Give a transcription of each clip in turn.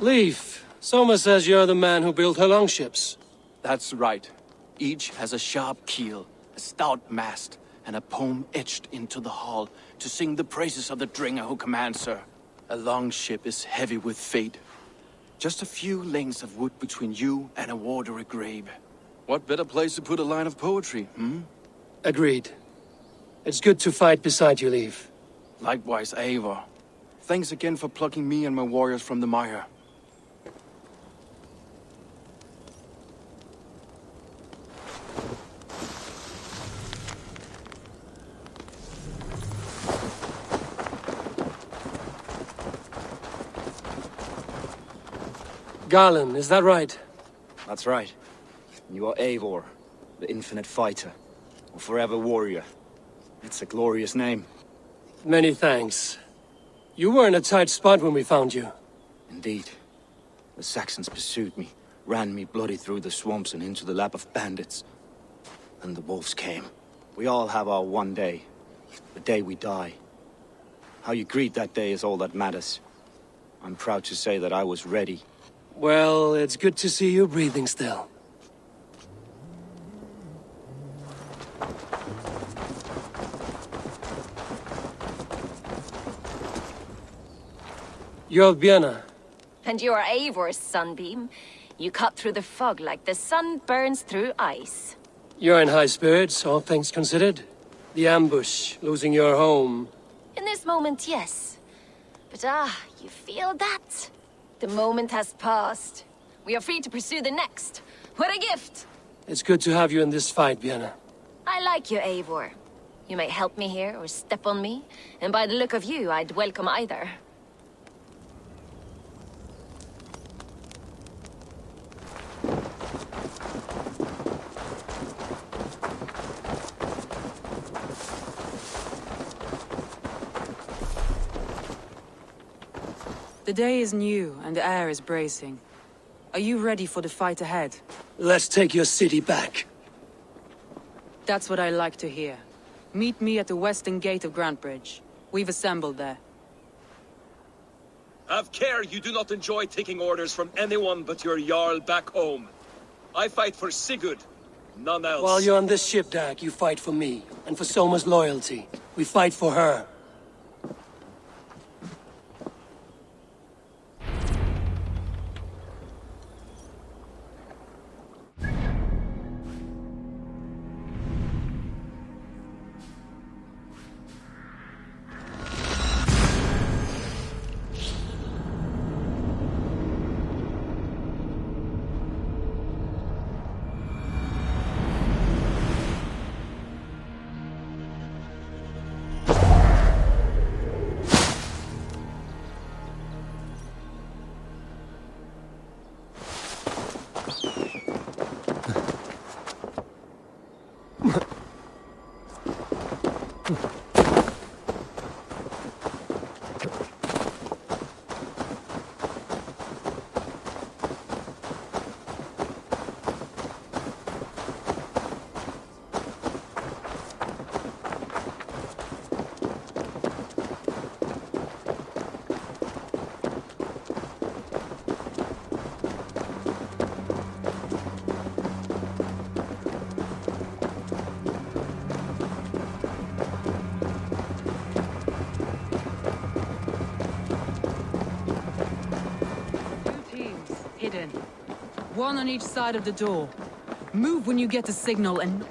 Leif, Soma says you're the man who built her longships. That's right. Each has a sharp keel, a stout mast, and a poem etched into the hull to sing the praises of the dringer who commands her. A longship is heavy with fate. Just a few lengths of wood between you and a watery grave. What better place to put a line of poetry, Agreed. It's good to fight beside you, Leif. Likewise, Eivor. Thanks again for plucking me and my warriors from the mire. Garland, is that right? That's right. You are Eivor, the infinite fighter, or forever warrior. It's a glorious name. Many thanks. You were in a tight spot when we found you. Indeed. The Saxons pursued me, ran me bloody through the swamps and into the lap of bandits. And the wolves came. We all have our one day, the day we die. How you greet that day is all that matters. I'm proud to say that I was ready. Well, it's good to see you breathing still. You're Björna. And you're Eivor's sunbeam. You cut through the fog like the sun burns through ice. You're in high spirits, all things considered. The ambush, losing your home. In this moment, yes. But you feel that? The moment has passed. We are free to pursue the next. What a gift! It's good to have you in this fight, Björna. I like you, Eivor. You may help me here or step on me, and by the look of you, I'd welcome either. The day is new, and the air is bracing. Are you ready for the fight ahead? Let's take your city back. That's what I like to hear. Meet me at the western gate of Grantbridge. We've assembled there. Have care you do not enjoy taking orders from anyone but your Jarl back home. I fight for Sigurd, none else. While you're on this ship, Dak, you fight for me, and for Soma's loyalty. We fight for her. Hidden. One on each side of the door. Move when you get the signal and...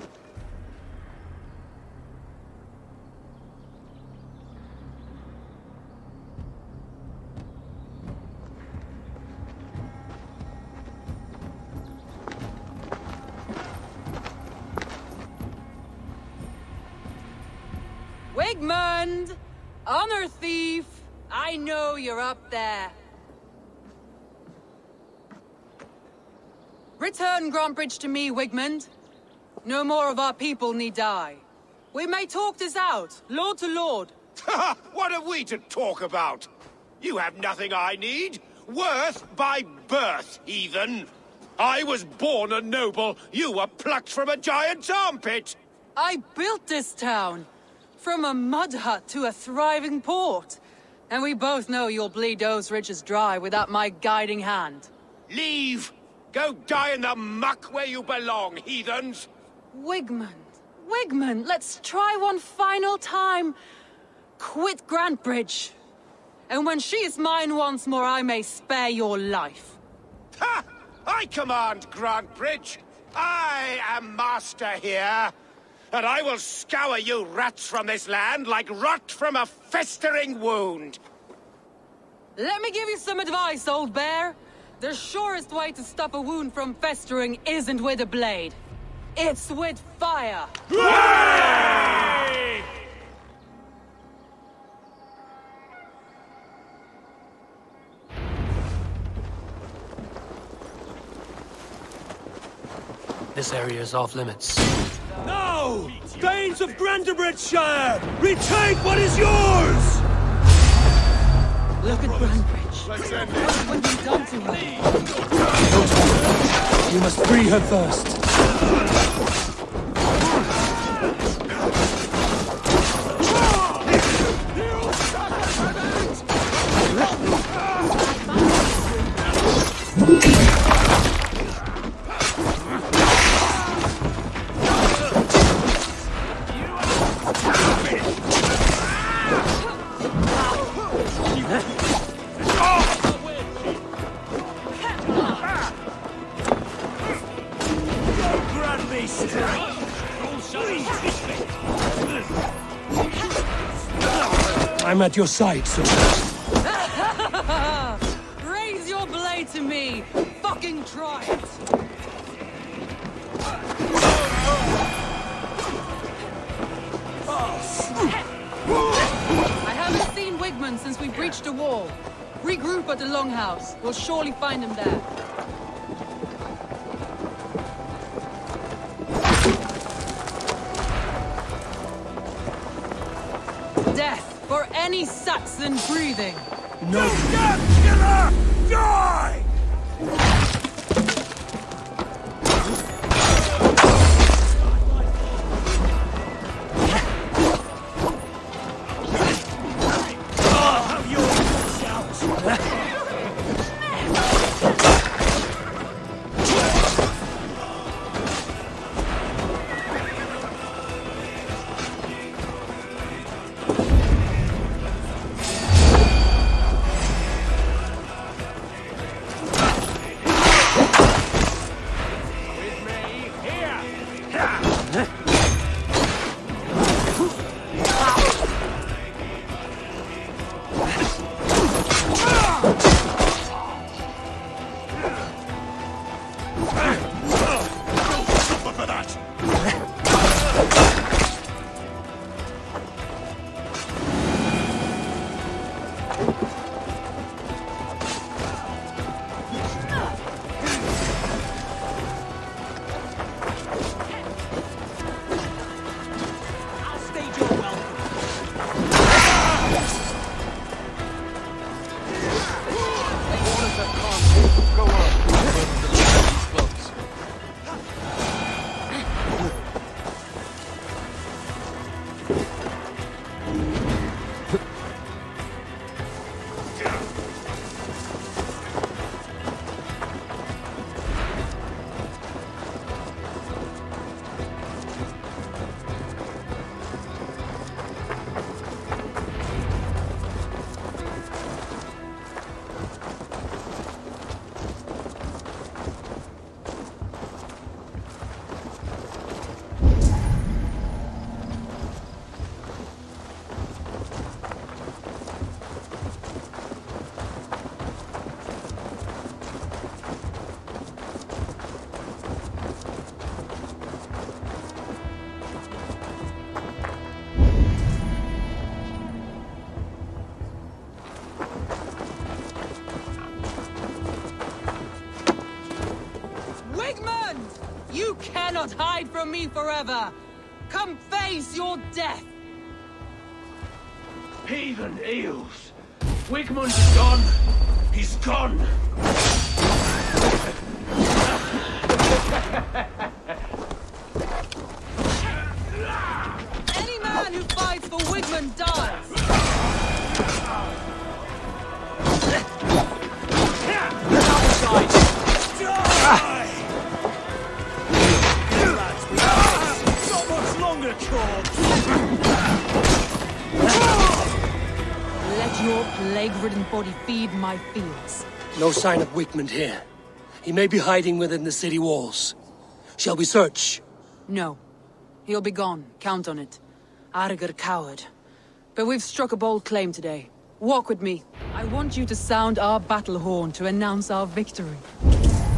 Wigmund! Honor thief! I know you're up there. Return Grantbridge to me, Wigmund. No more of our people need die. We may talk this out, lord to lord. What have we to talk about? You have nothing I need. Worth by birth, heathen. I was born a noble. You were plucked from a giant's armpit. I built this town. From a mud hut to a thriving port. And we both know you'll bleed those riches dry without my guiding hand. Leave! Go die in the muck where you belong, heathens! Wigmund, let's try one final time. Quit Grantbridge. And when she is mine once more, I may spare your life. Ha! I command Grantbridge! I am master here! And I will scour you rats from this land like rot from a festering wound! Let me give you some advice, old bear. The surest way to stop a wound from festering isn't with a blade. It's with fire! Hooray! This area is off limits. No! Danes of Grantebridgeshire! Retake what is yours! Look at Grantbridge. What have you done to her? You must free her first. I'm at your side, sir. Raise your blade to me! Fucking try it! I haven't seen Wigmund since we breached the wall. Regroup at the Longhouse. We'll surely find him there. Death for any Saxon breathing. No death, killer! Die! You cannot hide from me forever! Come face your death! Heathen eels! Wigmund is gone! He's gone! Any man who fights for Wigmund dies! plague-ridden body feed my fields. No sign of Wickman here. He may be hiding within the city walls. Shall we search? No. He'll be gone, count on it. Arger coward. But we've struck a bold claim today. Walk with me. I want you to sound our battle horn to announce our victory.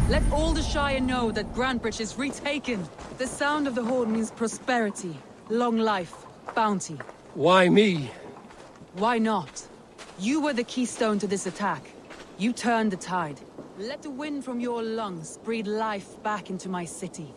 Let all the Shire know that Grantbridge is retaken. The sound of the horn means prosperity, long life, bounty. Why me? Why not? You were the keystone to this attack. You turned the tide. Let the wind from your lungs breathe life back into my city.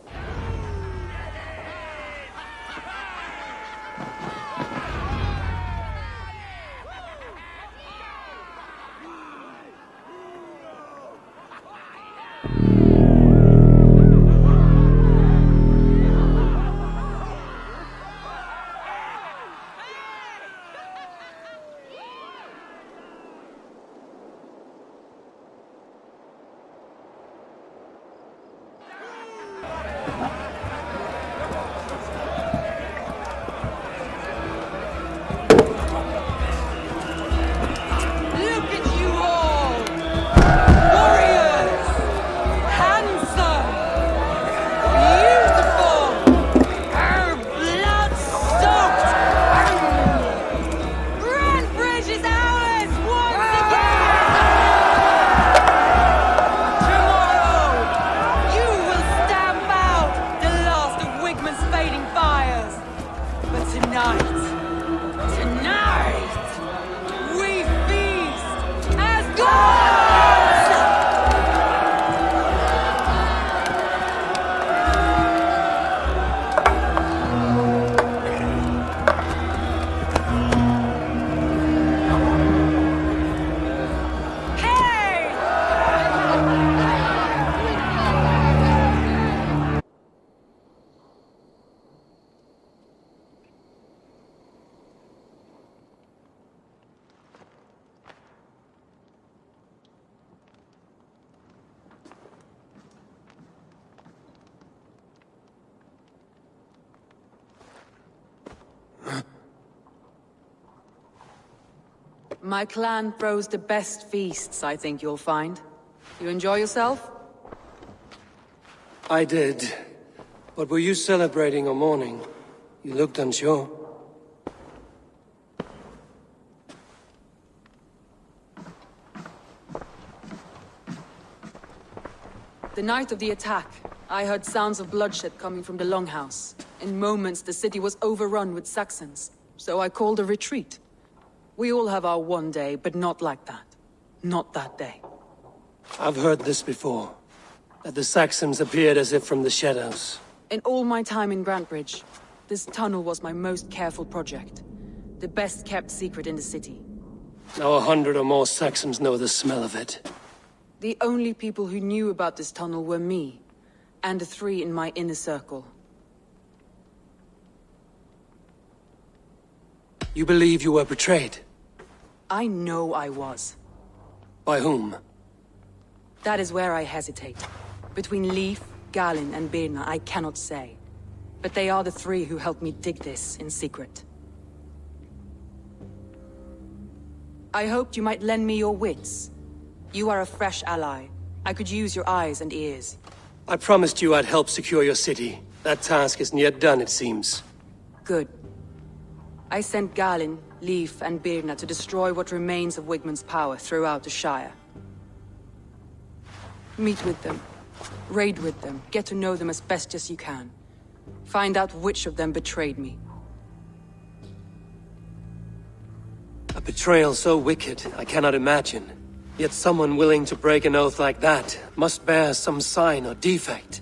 My clan throws the best feasts, I think you'll find. You enjoy yourself? I did. But were you celebrating or mourning? You looked unsure. The night of the attack, I heard sounds of bloodshed coming from the Longhouse. In moments, the city was overrun with Saxons, so I called a retreat. We all have our one day, but not like that. Not that day. I've heard this before. That the Saxons appeared as if from the shadows. In all my time in Grantbridge, this tunnel was my most careful project. The best kept secret in the city. Now 100 or more Saxons know the smell of it. The only people who knew about this tunnel were me, and the 3 in my inner circle. You believe you were betrayed? I know I was. By whom? That is where I hesitate. Between Leif, Galin, and Birna, I cannot say. But they are the 3 who helped me dig this in secret. I hoped you might lend me your wits. You are a fresh ally. I could use your eyes and ears. I promised you I'd help secure your city. That task isn't yet done, it seems. Good. I sent Galin, Leif, and Birna to destroy what remains of Wigmund's power throughout the Shire. Meet with them. Raid with them. Get to know them as best as you can. Find out which of them betrayed me. A betrayal so wicked, I cannot imagine. Yet someone willing to break an oath like that must bear some sign or defect.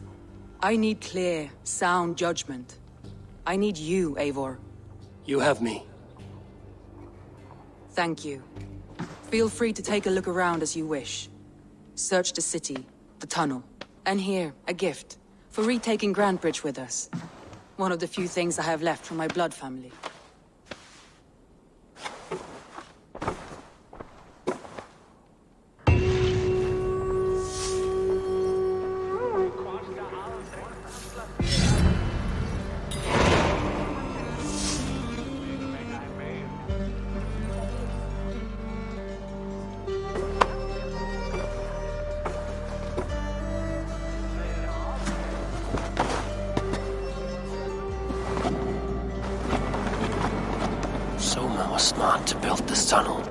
I need clear, sound judgment. I need you, Eivor. You have me. Thank you. Feel free to take a look around as you wish. Search the city, the tunnel, and here, a gift, for retaking Grantbridge with us. One of the few things I have left from my blood family. this tunnel.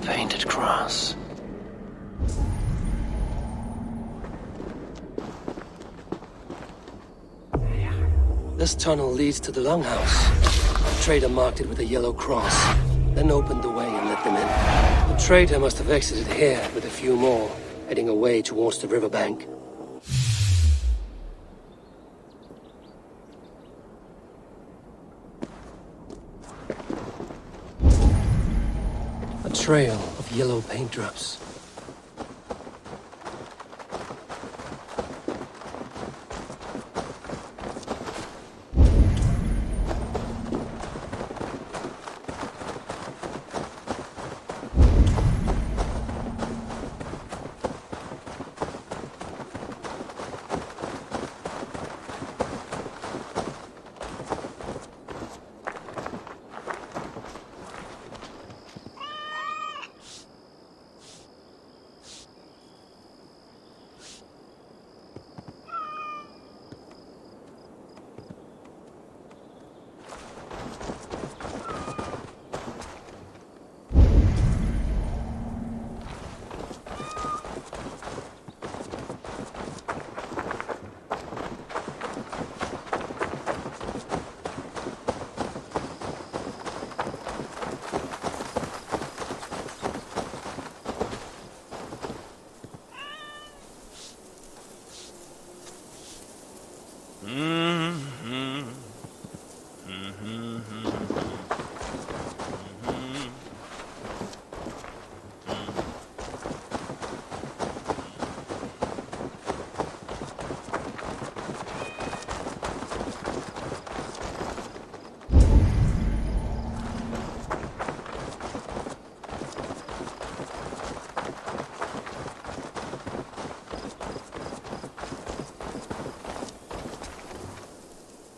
Painted cross. This tunnel leads to the longhouse. The trader marked it with a yellow cross, then opened the way and let them in. The trader must have exited here with a few more, heading away towards the riverbank. A trail of yellow paint drops.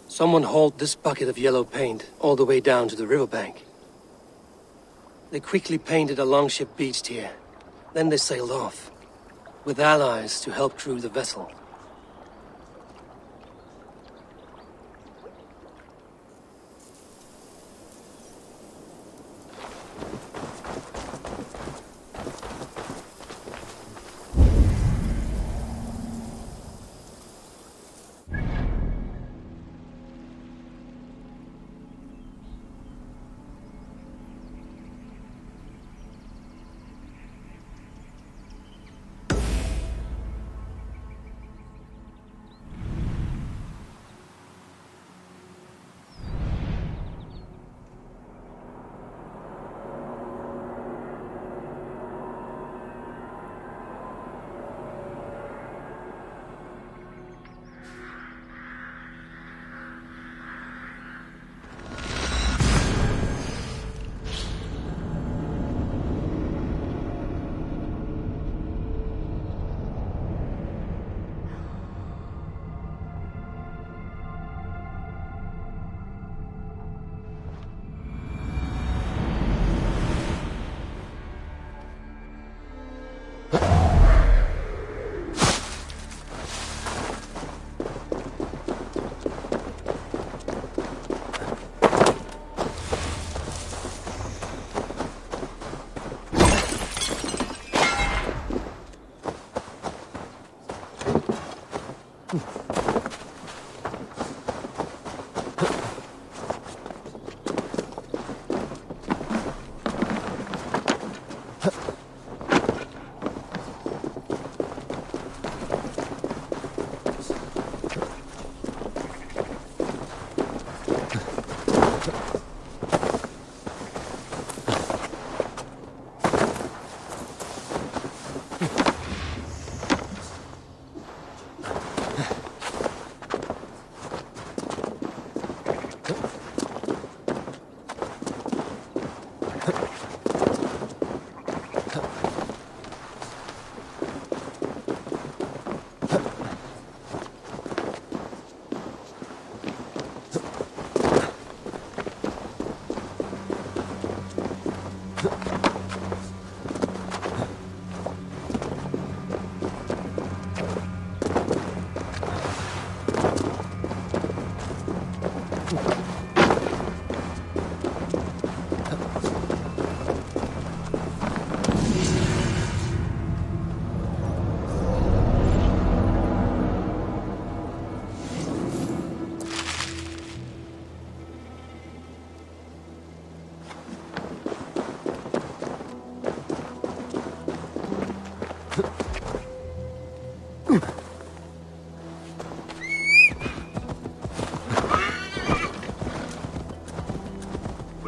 Someone hauled this bucket of yellow paint all the way down to the riverbank. They quickly painted a longship beached here. Then they sailed off, with allies to help crew the vessel.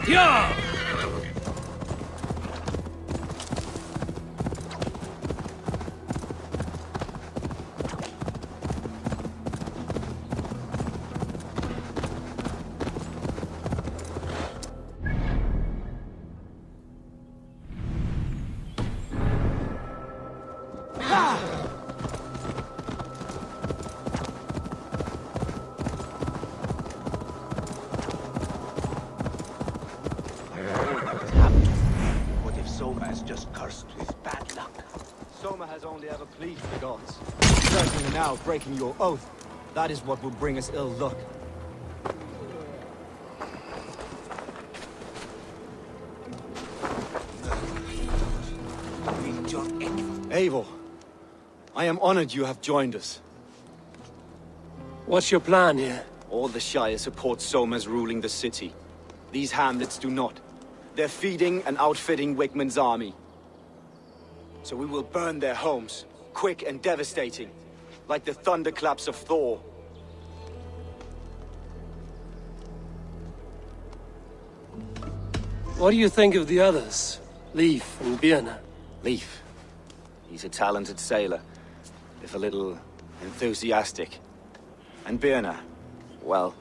Yeah! What if Soma is just cursed with bad luck? Soma has only ever pleased the gods. Certainly now, breaking your oath, that is what will bring us ill luck. Eivor, I am honored you have joined us. What's your plan here? All the Shire support Soma's ruling the city. These hamlets do not. They're feeding and outfitting Wickman's army. So we will burn their homes, quick and devastating, like the thunderclaps of Thor. What do you think of the others? Leif and Birna? Leif. He's a talented sailor, if a little enthusiastic. And Birna, well,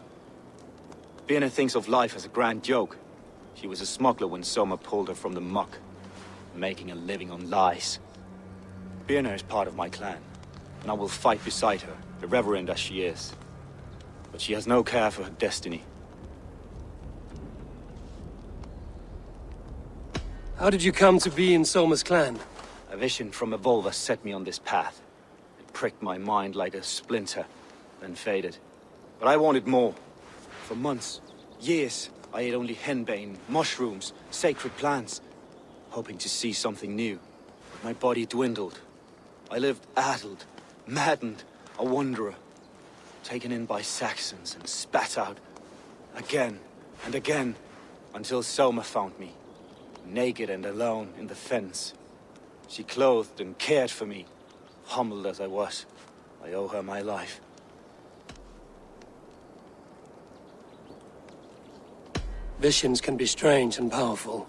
Birna thinks of life as a grand joke. She was a smuggler when Soma pulled her from the muck, making a living on lies. Birna is part of my clan, and I will fight beside her, irreverent as she is. But she has no care for her destiny. How did you come to be in Soma's clan? A vision from Evolva set me on this path. It pricked my mind like a splinter, then faded. But I wanted more. For months, years, I ate only henbane, mushrooms, sacred plants, hoping to see something new. But my body dwindled. I lived addled, maddened, a wanderer, taken in by Saxons and spat out again and again, until Soma found me, naked and alone in the fens. She clothed and cared for me. Humbled as I was, I owe her my life. Visions can be strange and powerful.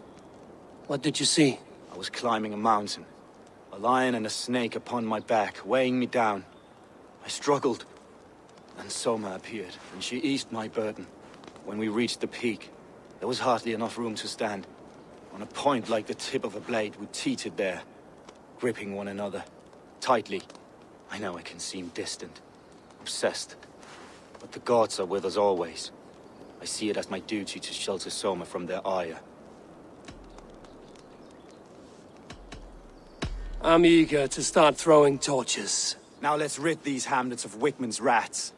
What did you see? I was climbing a mountain. A lion and a snake upon my back, weighing me down. I struggled. Then Soma appeared, and she eased my burden. When we reached the peak, there was hardly enough room to stand. On a point like the tip of a blade, we teetered there, gripping one another, tightly. I know I can seem distant, obsessed, but the gods are with us always. I see it as my duty to shelter Soma from their ire. I'm eager to start throwing torches. Now let's rid these hamlets of Wickman's rats.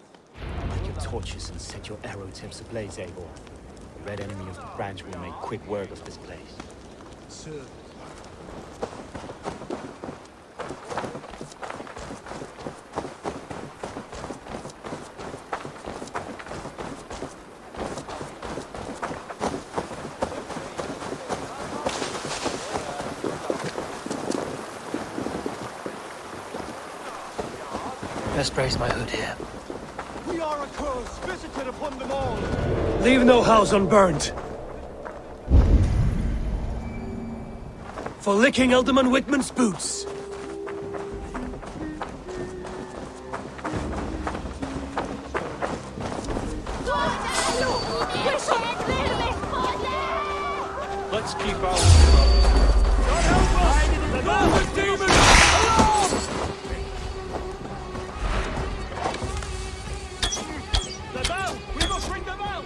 Light your torches and set your arrow tips ablaze, Eivor. The red enemy of the branch will make quick work of this place. Sir. Best brace my hood here. We are a curse visited upon them all. Leave no house unburned. For licking Alderman Wickman's boots. Let's keep our God help us! The Northern demon! The bell! We must ring the bell!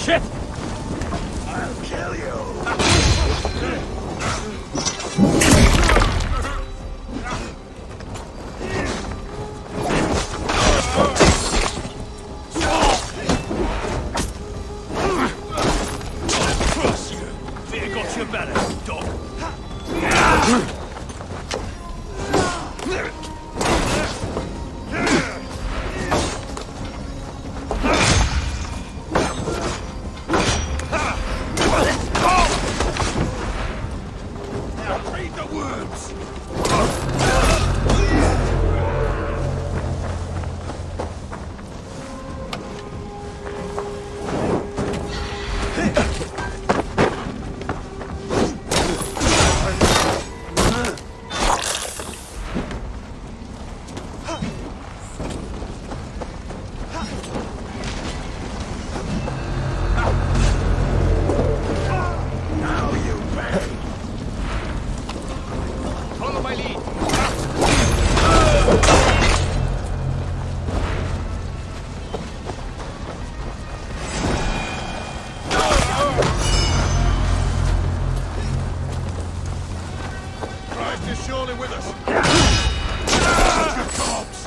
Shit! I'll kill you! Cross you! Fear got you better, dog. Read the words! Now you pay! Follow my lead. Christ is surely with us! Cops!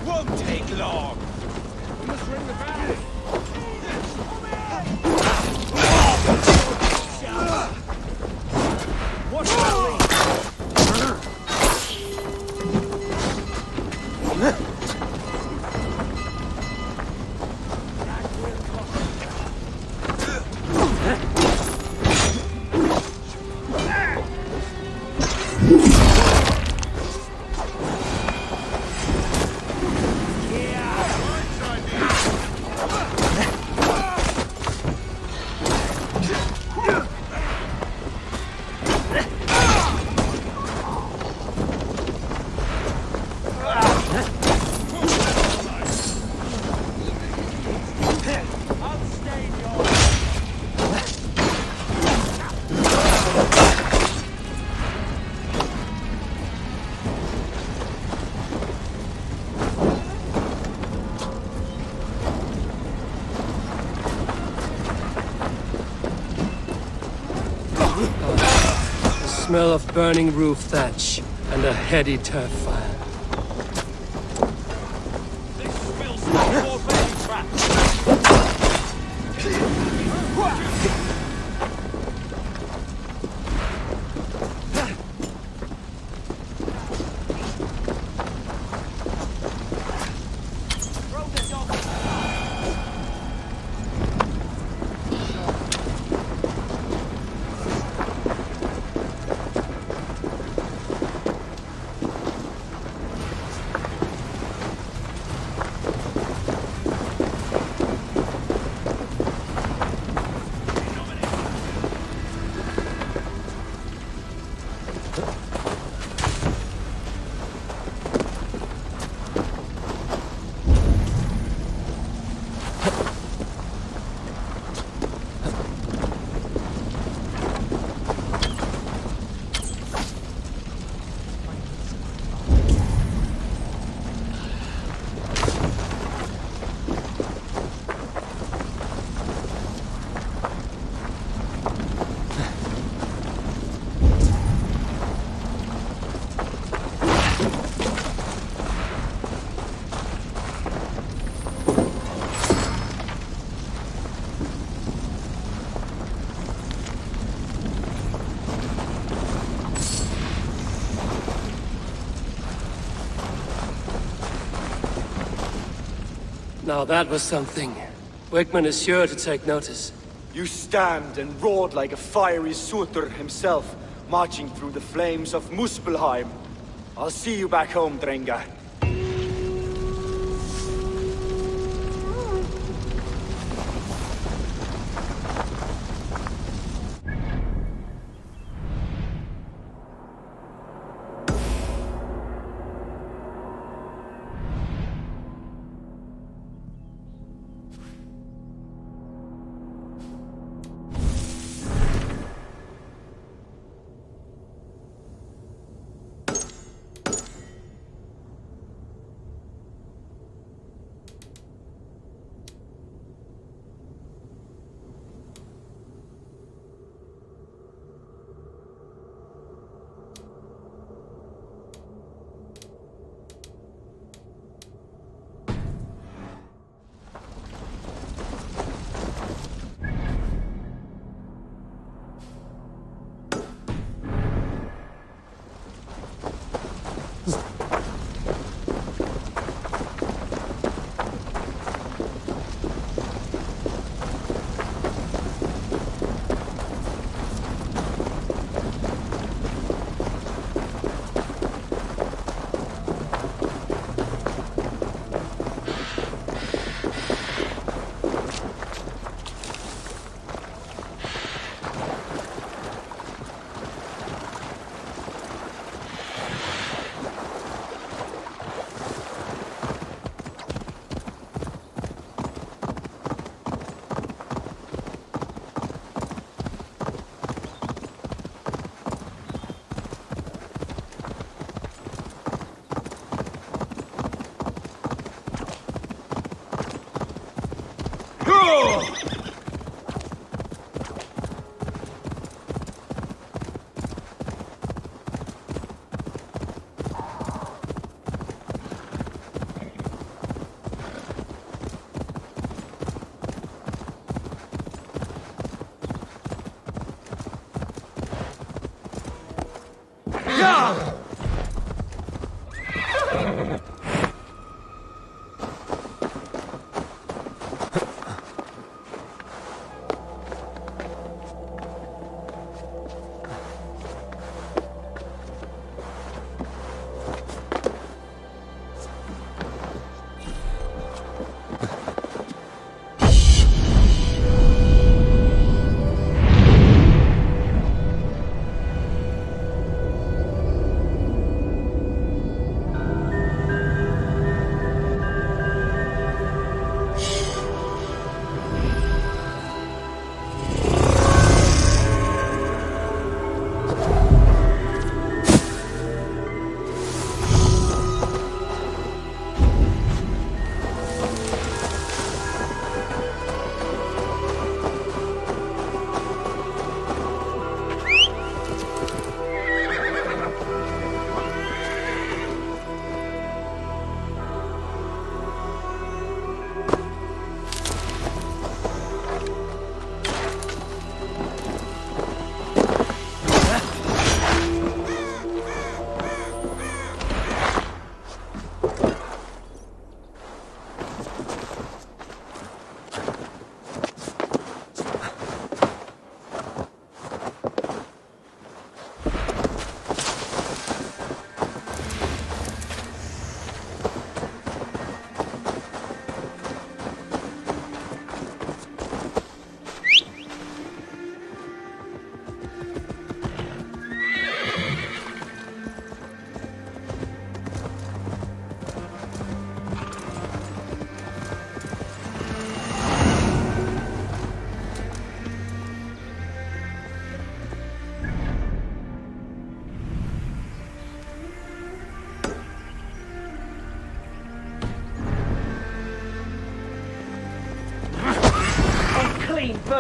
Won't take long! We must ring the bell. Watch that lead. The smell of burning roof thatch and a heady turf fire. This spills more baby traps. Throw the dog. Now that was something. Wickman is sure to take notice. You stand and roared like a fiery Surtur himself, marching through the flames of Muspelheim. I'll see you back home, Drenga.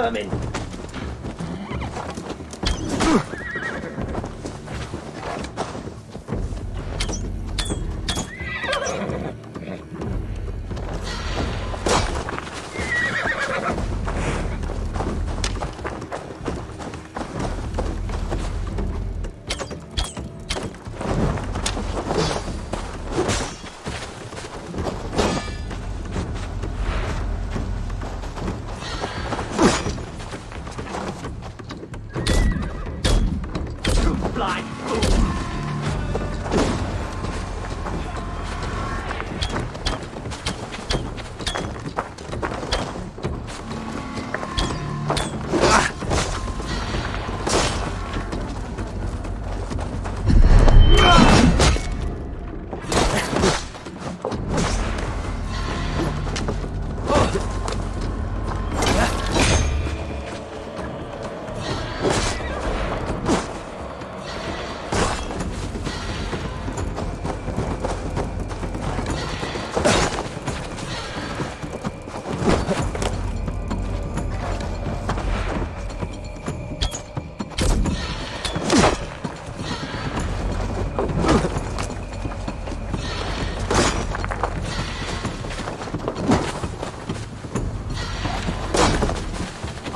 vermin! Blind fool!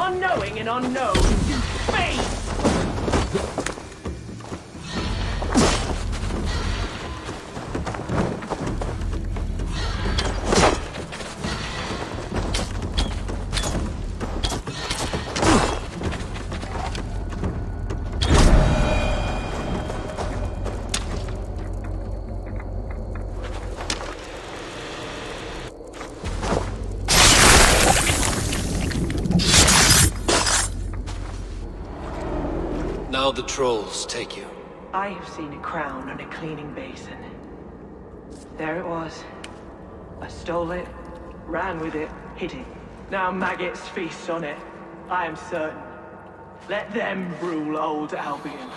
Unknowing and unknown, you face! Now the trolls take you. I have seen a crown on a cleaning basin. There it was. I stole it, ran with it, hid it. Now maggots feast on it. I am certain. Let them rule old Albion.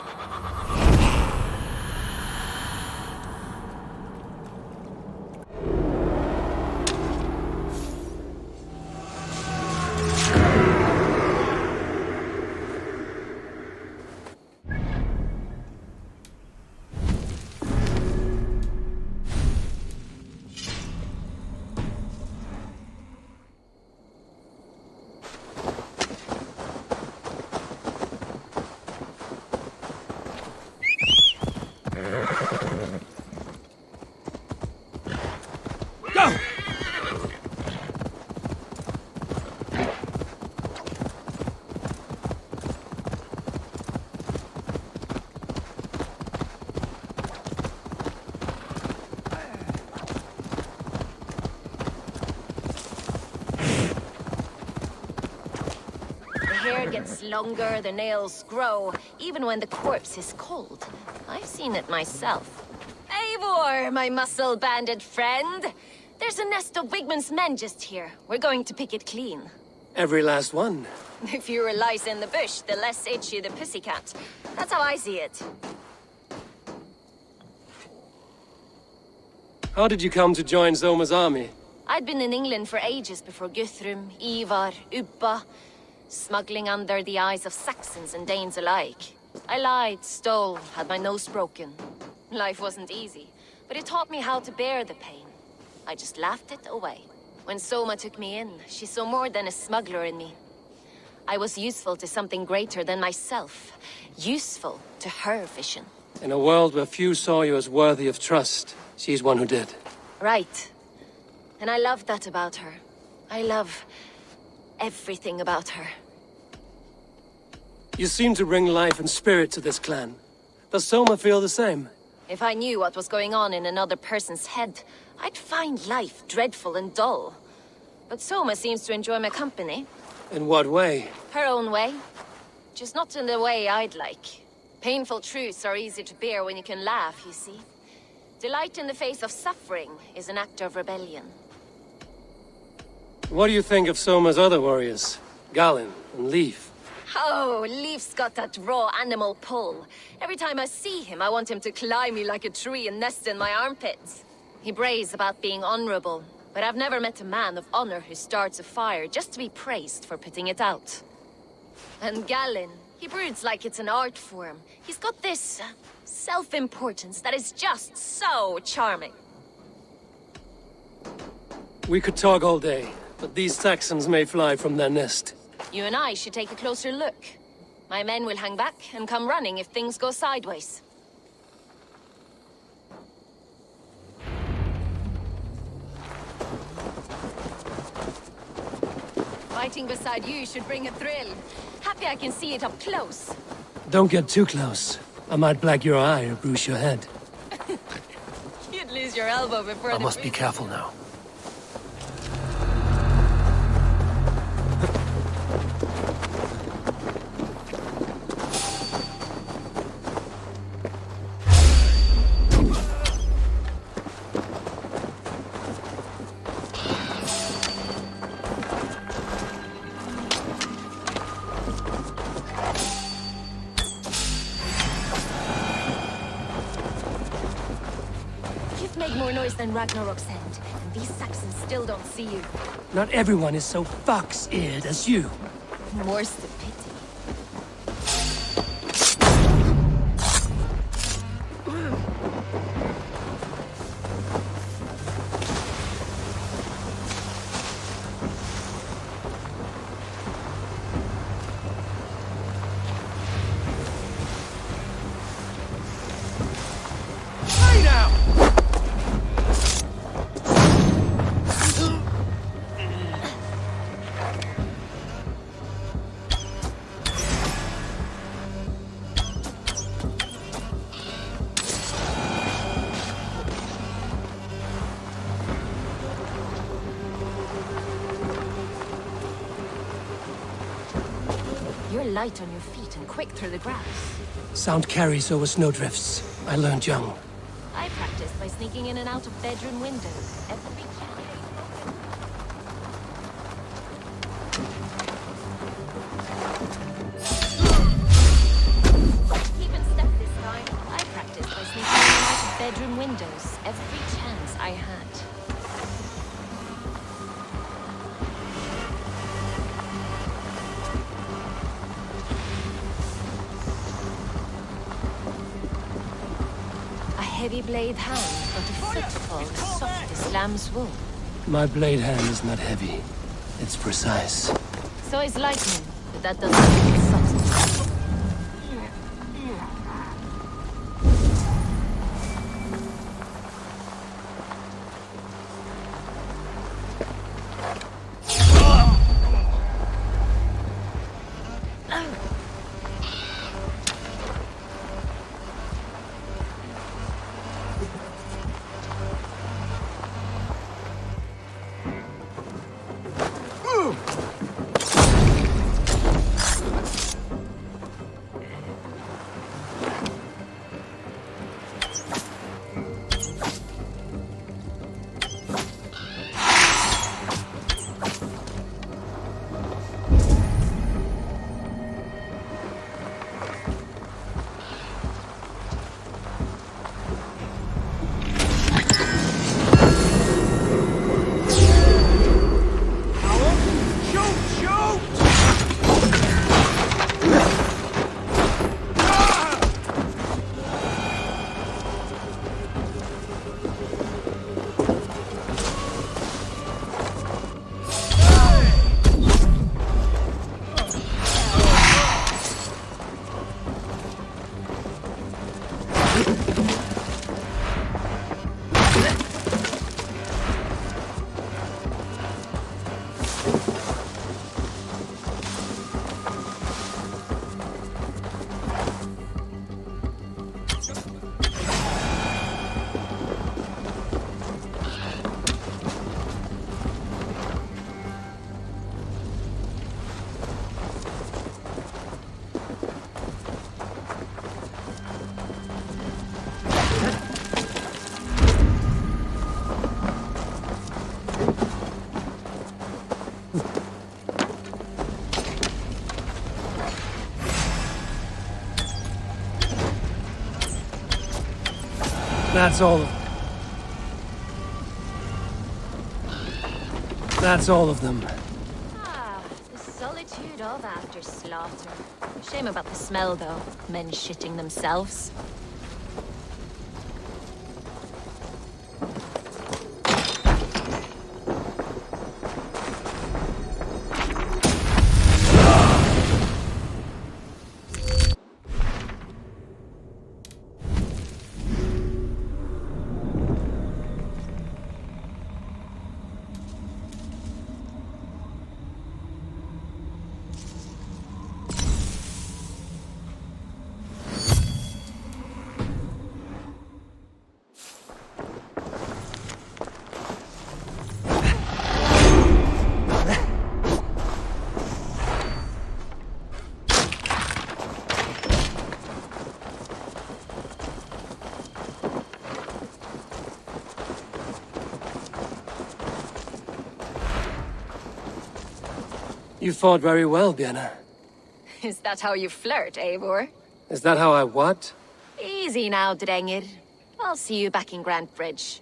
Gets longer, the nails grow, even when the corpse is cold. I've seen it myself. Eivor, my muscle-banded friend! There's a nest of Wigman's men just here. We're going to pick it clean. Every last one. The fewer lice in the bush, the less itchy the pussycat. That's how I see it. How did you come to join Zoma's army? I'd been in England for ages before Guthrum, Ivar, Ubba, smuggling under the eyes of Saxons and Danes alike. I lied, stole, had my nose broken. Life wasn't easy, but it taught me how to bear the pain. I just laughed it away. When Soma took me in, she saw more than a smuggler in me. I was useful to something greater than myself. Useful to her vision. In a world where few saw you as worthy of trust, she's one who did. Right. And I love that about her. I love everything about her. You seem to bring life and spirit to this clan. Does Soma feel the same? If I knew what was going on in another person's head, I'd find life dreadful and dull. But Soma seems to enjoy my company. In what way? Her own way. Just not in the way I'd like. Painful truths are easy to bear when you can laugh, you see. Delight in the face of suffering is an act of rebellion. What do you think of Soma's other warriors? Galin and Leaf? Oh, Leaf's got that raw animal pull. Every time I see him, I want him to climb me like a tree and nest in my armpits. He brays about being honorable, but I've never met a man of honor who starts a fire just to be praised for putting it out. And Galen, he broods like it's an art form. He's got this self-importance that is just so charming. We could talk all day, but these Saxons may fly from their nest. You and I should take a closer look. My men will hang back and come running if things go sideways. Fighting beside you should bring a thrill. Happy I can see it up close. Don't get too close. I might black your eye or bruise your head. You'd lose your elbow before I must be careful now. You've made more noise than Ragnarok's end, and these Saxons still don't see you. Not everyone is so fox-eared as you. More's the pity. You're light on your feet and quick through the grass. Sound carries over snowdrifts. I learned young. I practiced by sneaking in and out of bedroom windows every day. Keep in step this time. I practiced by sneaking in and out of bedroom windows every chance I had. Heavy blade hand, but a footfall as soft as lamb's wool. My blade hand is not heavy. It's precise. So is lightning, but that doesn't make it soft. That's all of them. That's all of them. Ah, the solitude love after slaughter. Shame about the smell, though. Men shitting themselves. You fought very well, Björn. Is that how you flirt, Eivor? Is that how I what? Easy now, Drengir. I'll see you back in Grant Bridge.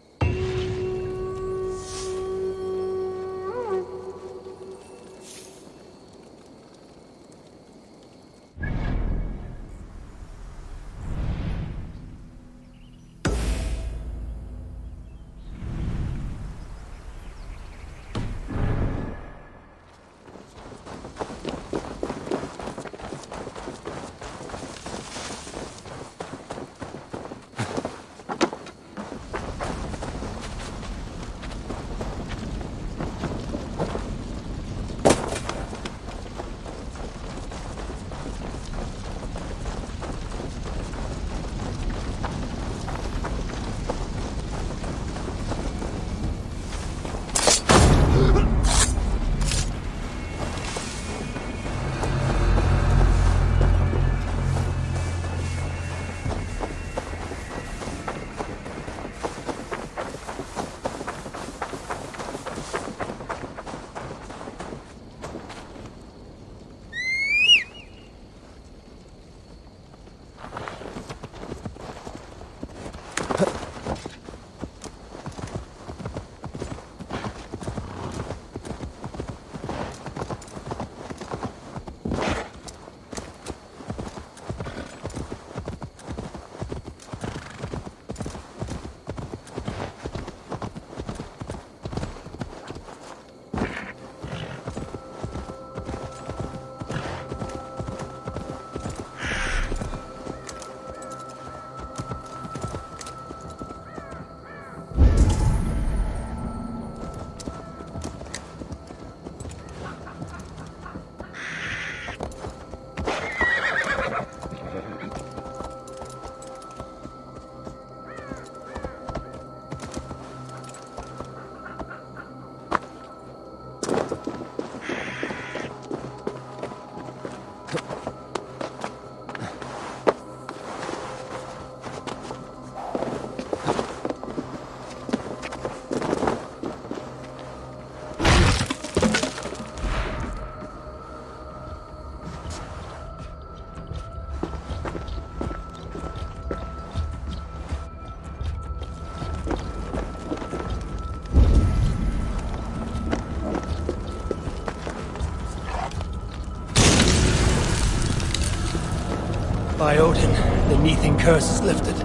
By Odin, the Neething curse is lifted.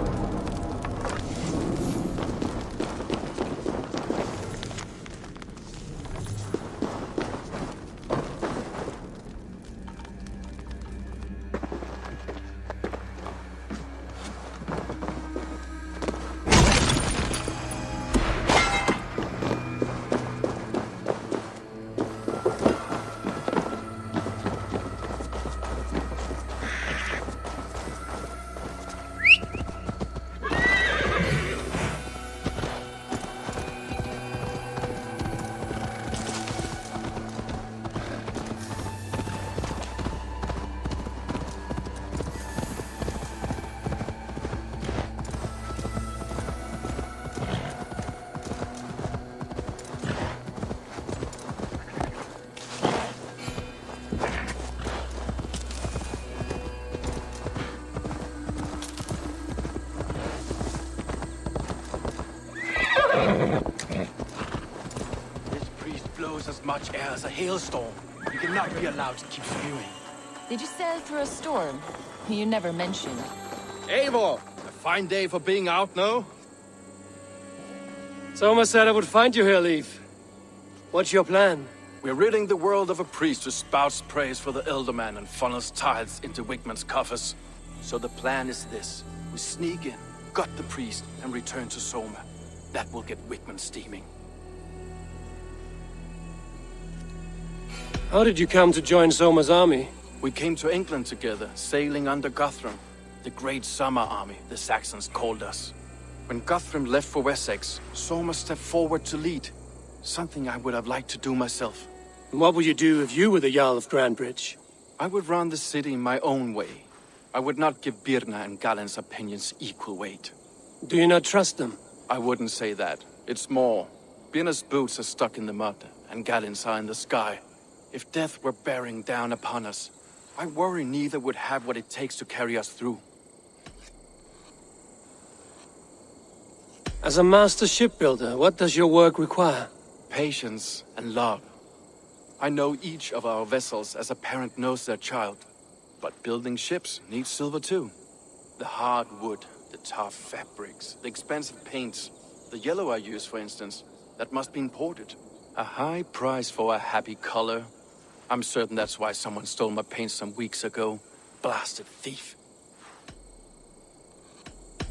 This priest blows as much air as a hailstorm. We cannot be allowed to keep spewing. Did you sail through a storm? You never mentioned. Eivor! A fine day for being out, no? Soma said I would find you here, Leaf. What's your plan? We're ridding the world of a priest who spouts praise for the Elderman and funnels tiles into Wigman's coffers. So the plan is this. We sneak in, gut the priest, and return to Soma. That will get Wigman steaming. How did you come to join Soma's army? We came to England together, sailing under Guthrum. The Great Summer Army, the Saxons called us. When Guthrum left for Wessex, Soma stepped forward to lead. Something I would have liked to do myself. And what would you do if you were the Jarl of Grandbridge? I would run the city my own way. I would not give Birna and Galen's opinions equal weight. Do you not trust them? I wouldn't say that. It's more. Birna's boots are stuck in the mud, and Galen's are in the sky. If death were bearing down upon us, I worry neither would have what it takes to carry us through. As a master shipbuilder, what does your work require? Patience and love. I know each of our vessels as a parent knows their child. But building ships needs silver too. The hard wood, the tough fabrics, the expensive paints, the yellow I use, for instance, that must be imported. A high price for a happy color. I'm certain that's why someone stole my paint some weeks ago. Blasted thief.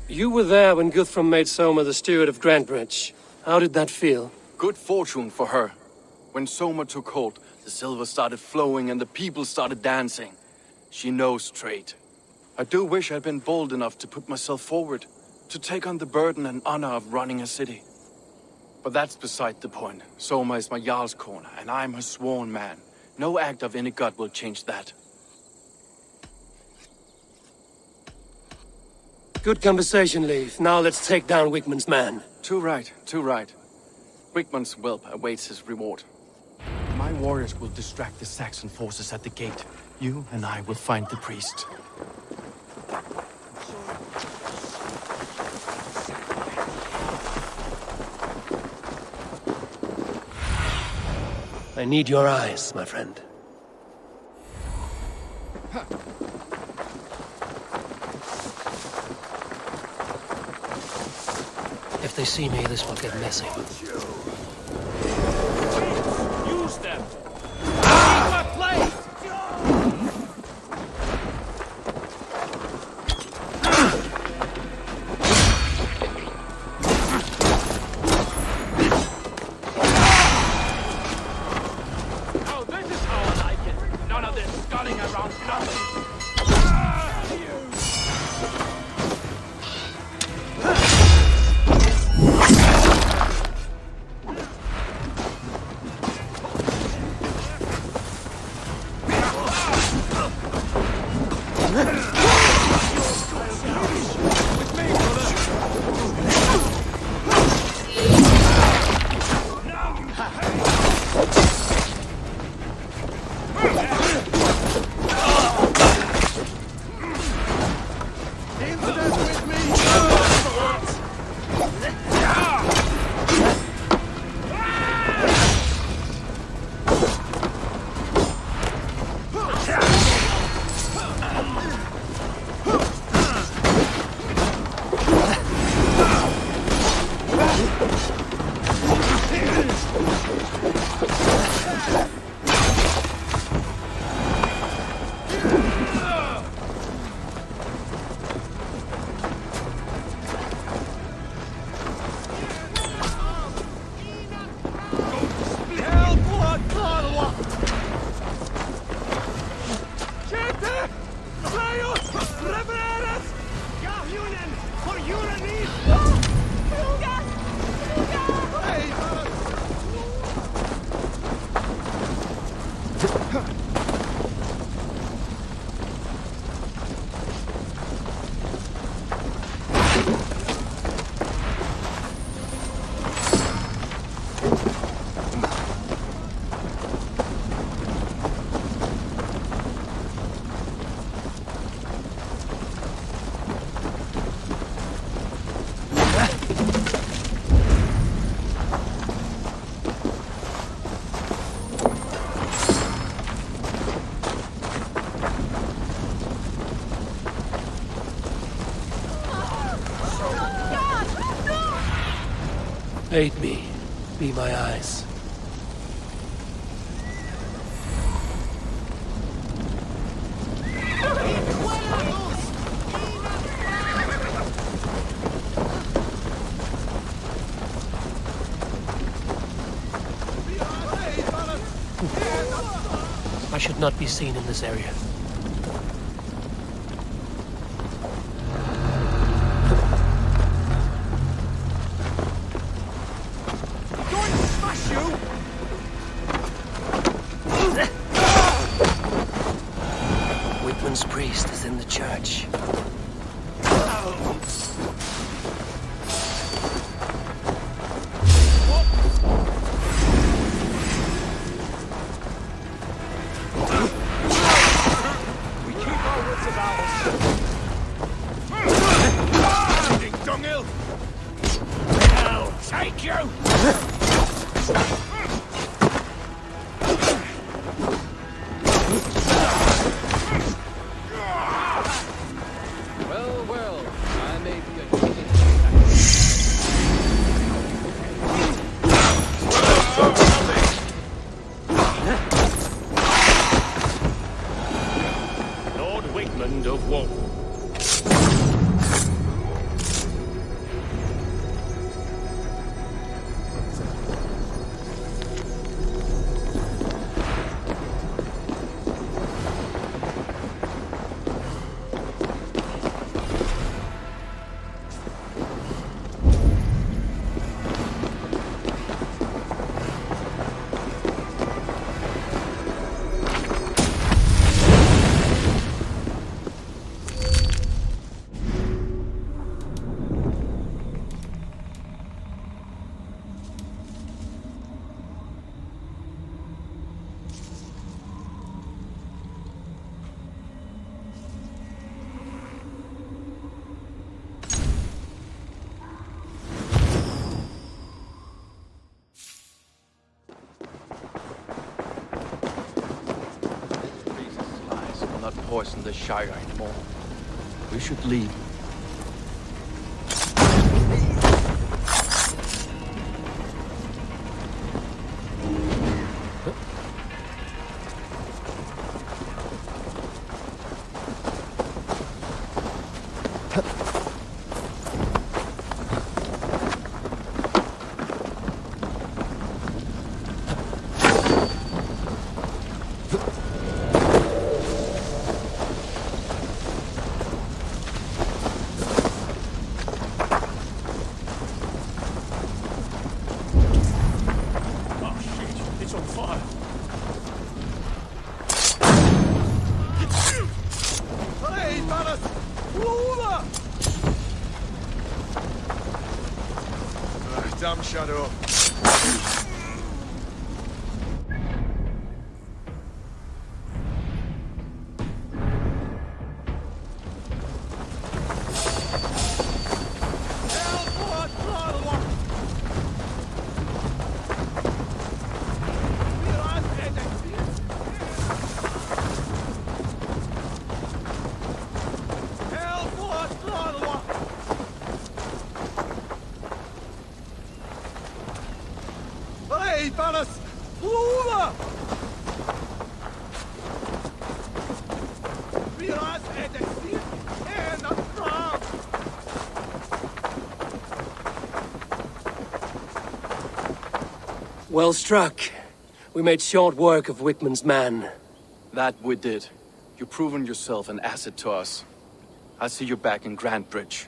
You were there when Guthrum made Soma the steward of Grandbridge. How did that feel? Good fortune for her. When Soma took hold, the silver started flowing and the people started dancing. She knows trade. I do wish I'd been bold enough to put myself forward, to take on the burden and honor of running a city. But that's beside the point. Soma is my Jarl's corner, and I'm her sworn man. No act of any god will change that. Good conversation, Leif. Now let's take down Wigman's man. Too right, too right. Wigman's whelp awaits his reward. My warriors will distract the Saxon forces at the gate. You and I will find the priest. I need your eyes, my friend. If they see me, this will get messy. Use them! My place! Oh, this is how I like it. None of this sculling around nothing. Aid me. Be my eyes. I should not be seen in this area. Whitman's priest is in the church. Poison the Shire anymore. We should leave. Damn shadow. Well struck. We made short work of Wickman's man. That we did. You've proven yourself an asset to us. I'll see you back in Grand Bridge.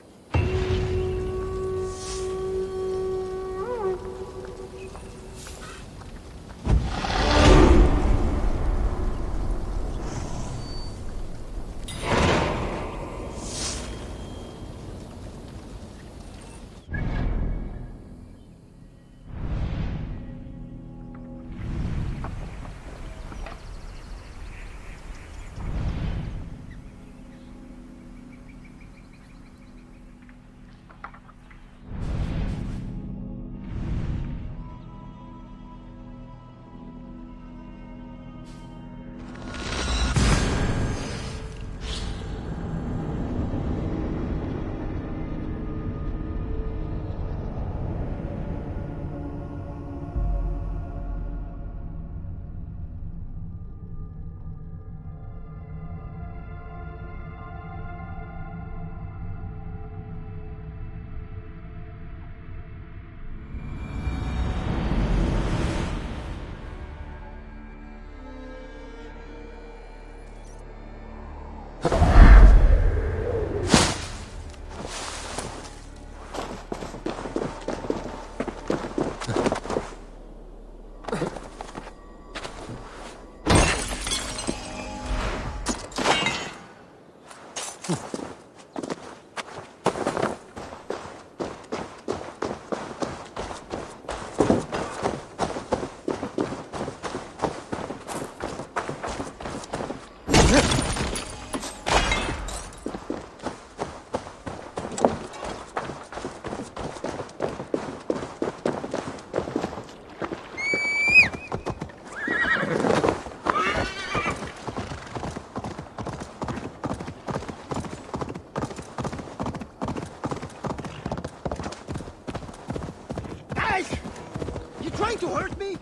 trying to hurt me?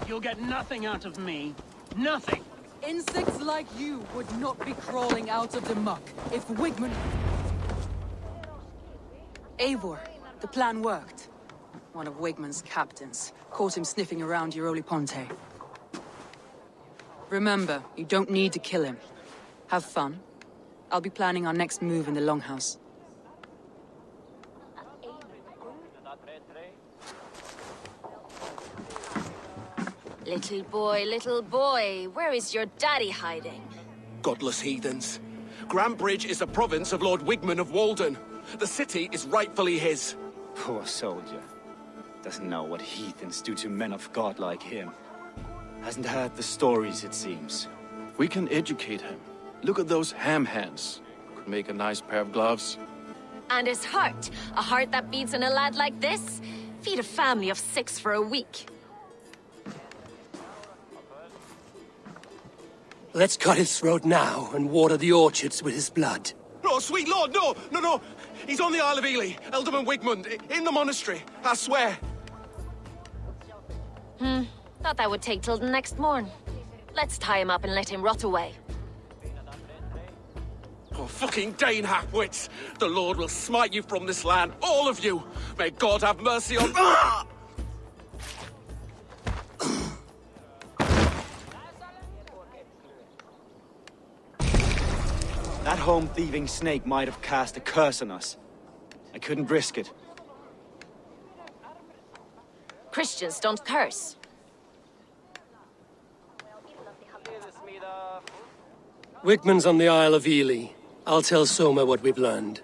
You'll get nothing out of me. Nothing! Insects like you would not be crawling out of the muck if Wigman... Eivor, the plan worked. One of Wigman's captains caught him sniffing around Euroli Ponte. Remember, you don't need to kill him. Have fun. I'll be planning our next move in the Longhouse. Little boy, where is your daddy hiding? Godless heathens. Grambridge is a province of Lord Wigman of Walden. The city is rightfully his. Poor soldier. Doesn't know what heathens do to men of God like him. Hasn't heard the stories, it seems. We can educate him. Look at those ham hands. Could make a nice pair of gloves. And his heart. A heart that beats in a lad like this? Feed a family of 6 for a week. Let's cut his throat now and water the orchards with his blood. No, sweet lord, no, no, no. He's on the Isle of Ely, Ealdorman Wigmund, in the monastery, I swear. Thought that would take till the next morn. Let's tie him up and let him rot away. Oh, fucking Dane half-wits. The Lord will smite you from this land, all of you. May God have mercy on... Ah! That home-thieving snake might have cast a curse on us. I couldn't risk it. Christians don't curse. Wigman's on the Isle of Ely. I'll tell Soma what we've learned.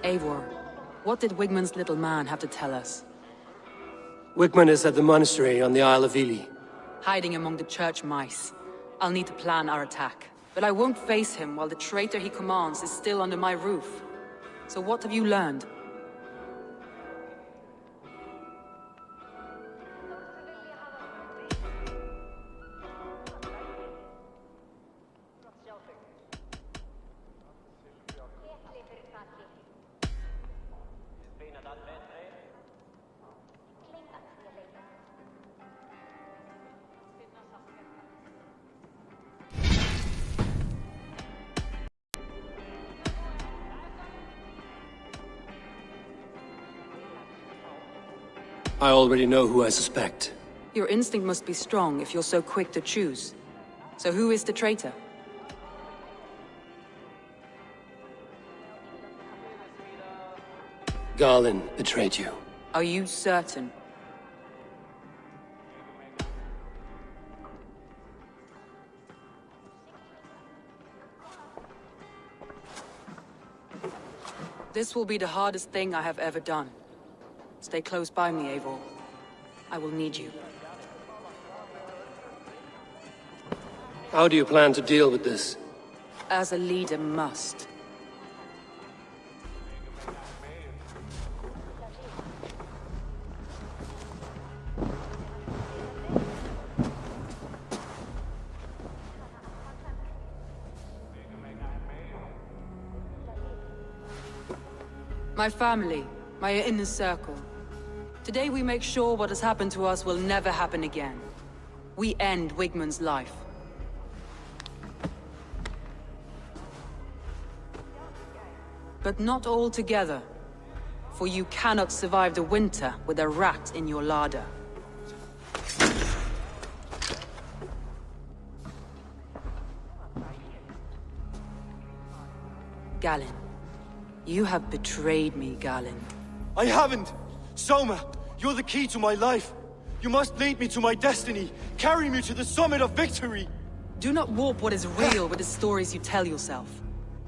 Eivor, what did Wigman's little man have to tell us? Wigman is at the monastery on the Isle of Ely. Hiding among the church mice. I'll need to plan our attack. But I won't face him while the traitor he commands is still under my roof. So what have you learned? I already know who I suspect. Your instinct must be strong if you're so quick to choose. So who is the traitor? Garlin betrayed you. Are you certain? This will be the hardest thing I have ever done. Stay close by me, Eivor. I will need you. How do you plan to deal with this? As a leader must. My family, my inner circle. Today we make sure what has happened to us will never happen again. We end Wigman's life. But not all together. For you cannot survive the winter with a rat in your larder. Galinn. You have betrayed me, Galinn. I haven't! Soma, you're the key to my life. You must lead me to my destiny. Carry me to the summit of victory. Do not warp what is real with the stories you tell yourself.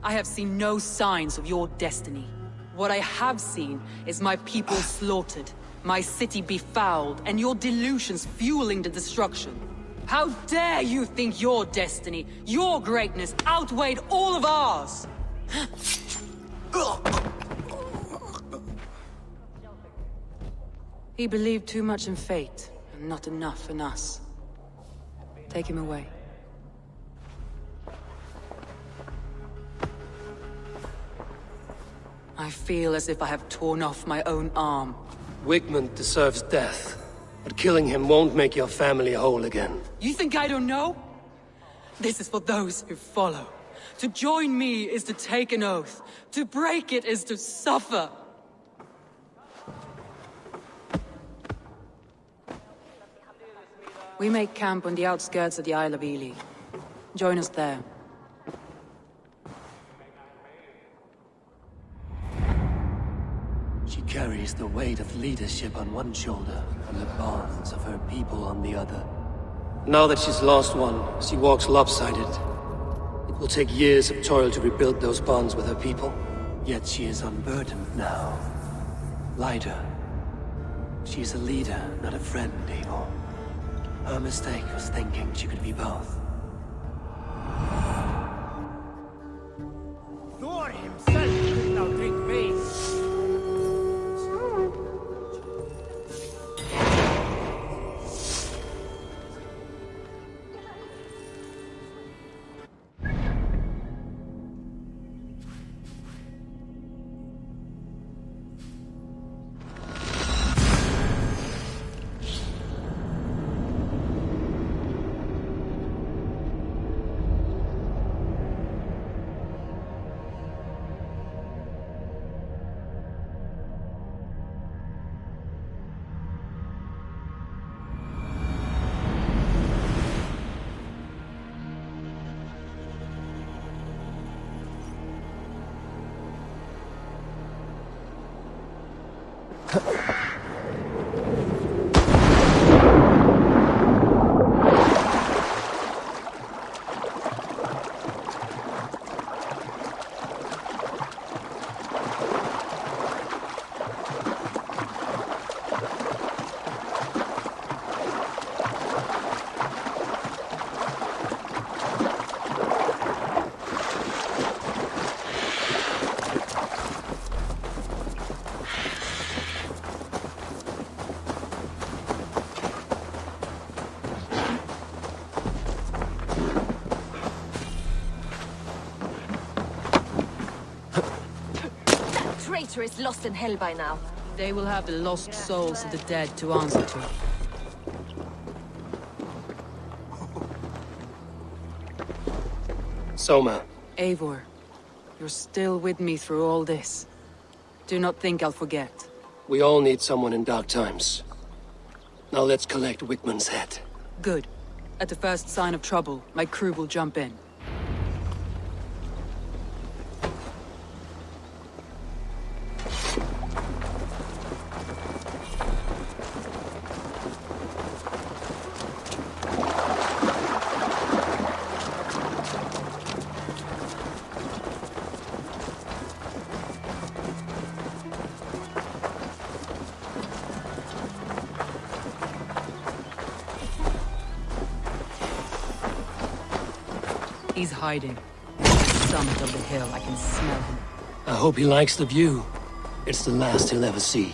I have seen no signs of your destiny. What I have seen is my people slaughtered, my city befouled, and your delusions fueling the destruction. How dare you think your destiny, your greatness, outweighed all of ours? He believed too much in fate, and not enough in us. Take him away. I feel as if I have torn off my own arm. Wigmund deserves death, but killing him won't make your family whole again. You think I don't know? This is for those who follow. To join me is to take an oath. To break it is to suffer. We make camp on the outskirts of the Isle of Ely. Join us there. She carries the weight of leadership on one shoulder and the bonds of her people on the other. Now that she's lost one, she walks lopsided. It will take years of toil to rebuild those bonds with her people. Yet she is unburdened now. Lighter. She is a leader, not a friend, Eivor. Her mistake was thinking she could be both. Thor himself could now drink me. Traitor is lost in hell by now. They will have the lost souls of the dead to answer to. Soma. Eivor, you're still with me through all this. Do not think I'll forget. We all need someone in dark times. Now let's collect Wigmund's head. Good. At the first sign of trouble, my crew will jump in. He's hiding. At the summit of the hill, I can smell him. I hope he likes the view. It's the last he'll ever see.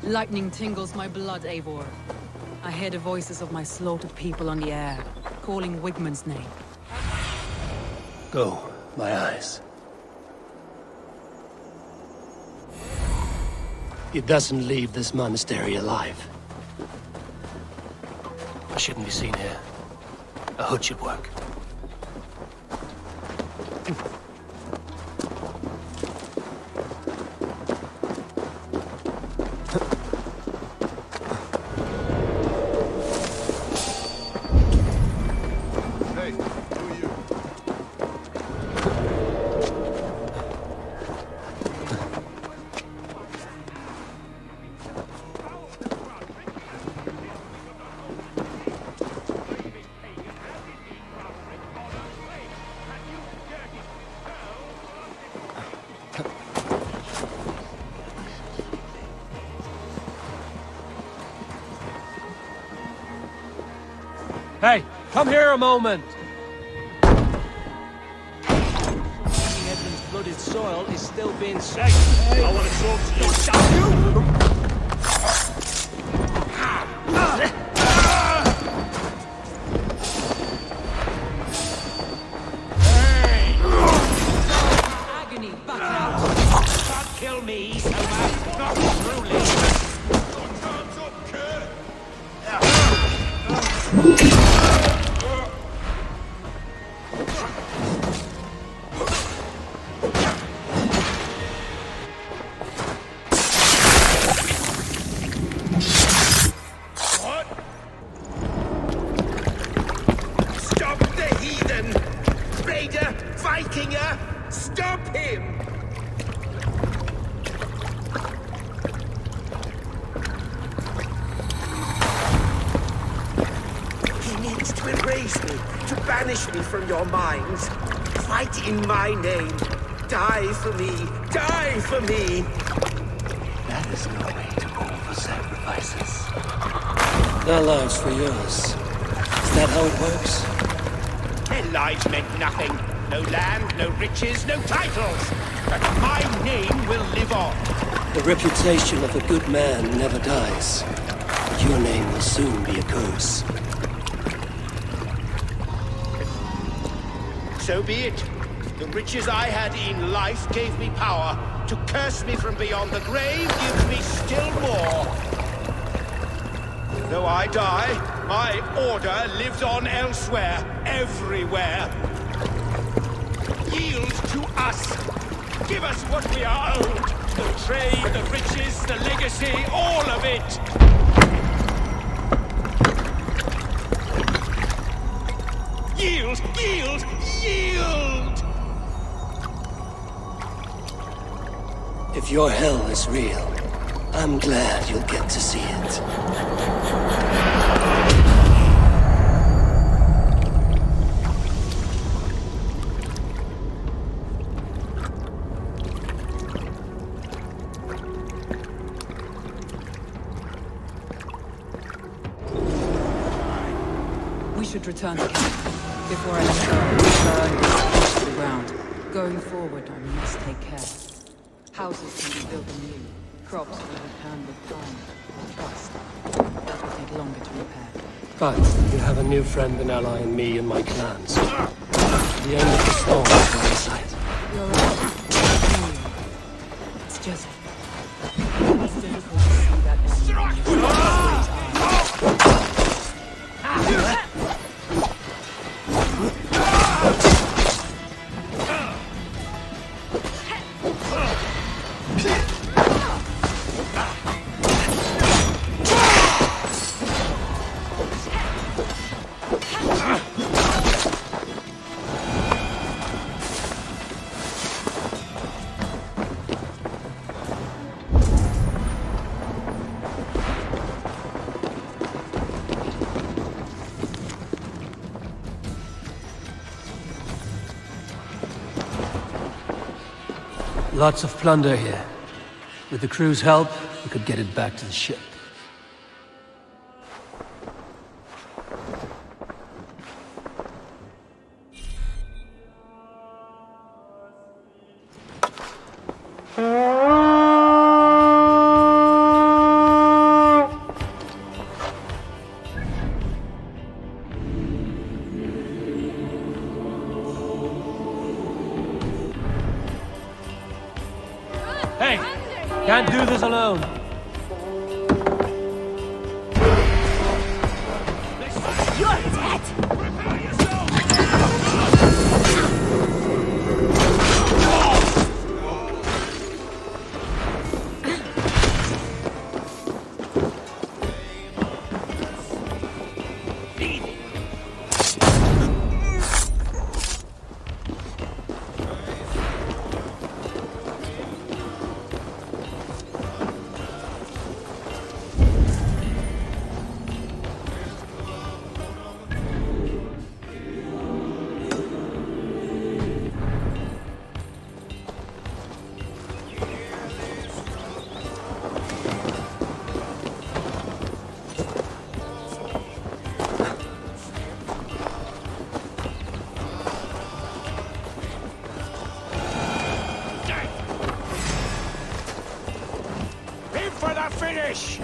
Lightning tingles my blood, Eivor. I hear the voices of my slaughtered people on the air, calling Wigmund's name. Go, my eyes. He doesn't leave this monastery alive. I shouldn't be seen here. A hood should work. Hey, who are you? Hey, come here a moment! Edmund's blooded soil is still being safe. Hey. I want to talk to you. Damn you! Agony, back out! Can't kill me, so much. Not truly. Stop the heathen! Raider! Vikinger! Stop him! He needs to erase me, to banish me from your minds. Fight in my name. Die for me! Die for me! That is no way to offer sacrifices. Their lives for yours. Is that how it works? Their lives meant nothing. No land, no riches, no titles. But my name will live on. The reputation of a good man never dies. But your name will soon be a curse. So be it. The riches I had in life gave me power. To curse me from beyond the grave gives me still more. Though I die, my order lives on elsewhere, everywhere. Yield to us. Give us what we are owed. The trade, the riches, the legacy, all of it. Yield, yield, yield! If your hell is real, I'm glad you'll get to see it. We should return to camp before I let go burn this to the ground. Going forward, I must take care. Houses can be built anew. Crops will return with time. Trust. That will take longer to repair. But you have a new friend and ally in me and my clans. The end of the storm is on the sight. You're right. It's just... It's difficult to see that end. Lots of plunder here. With the crew's help, we could get it back to the ship. Hey! Can't do this alone! You're dead! finish!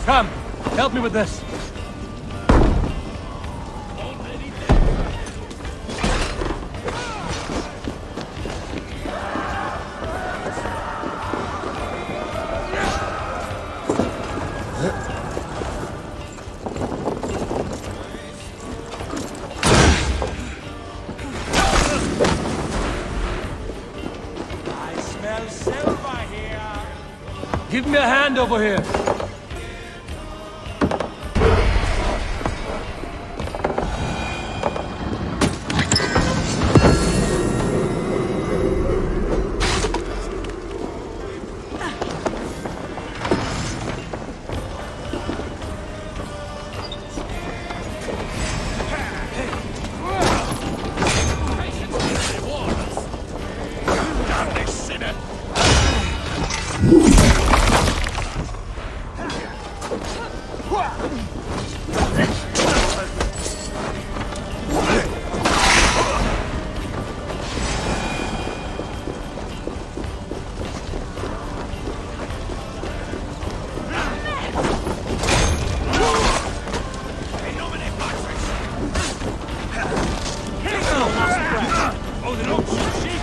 Come, help me with this. I smell silver here. Give me a hand over here.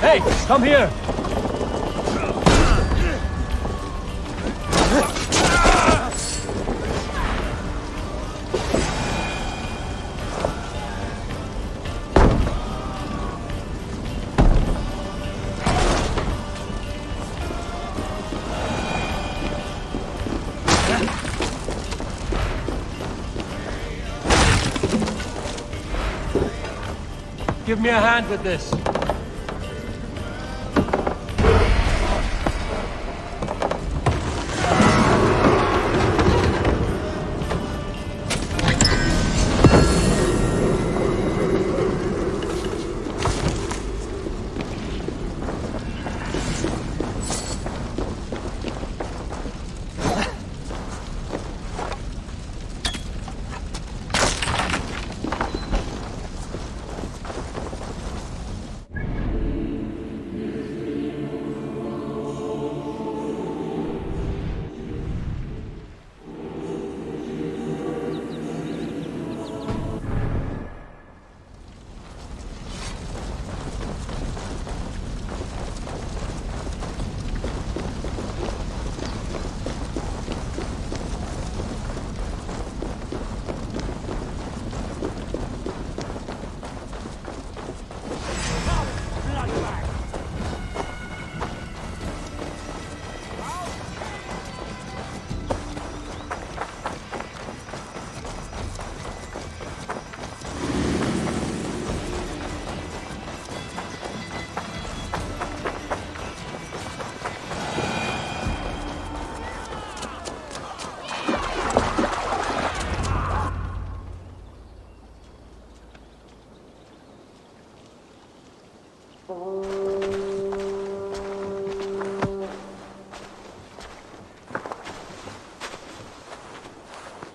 Hey, come here! Give me a hand with this.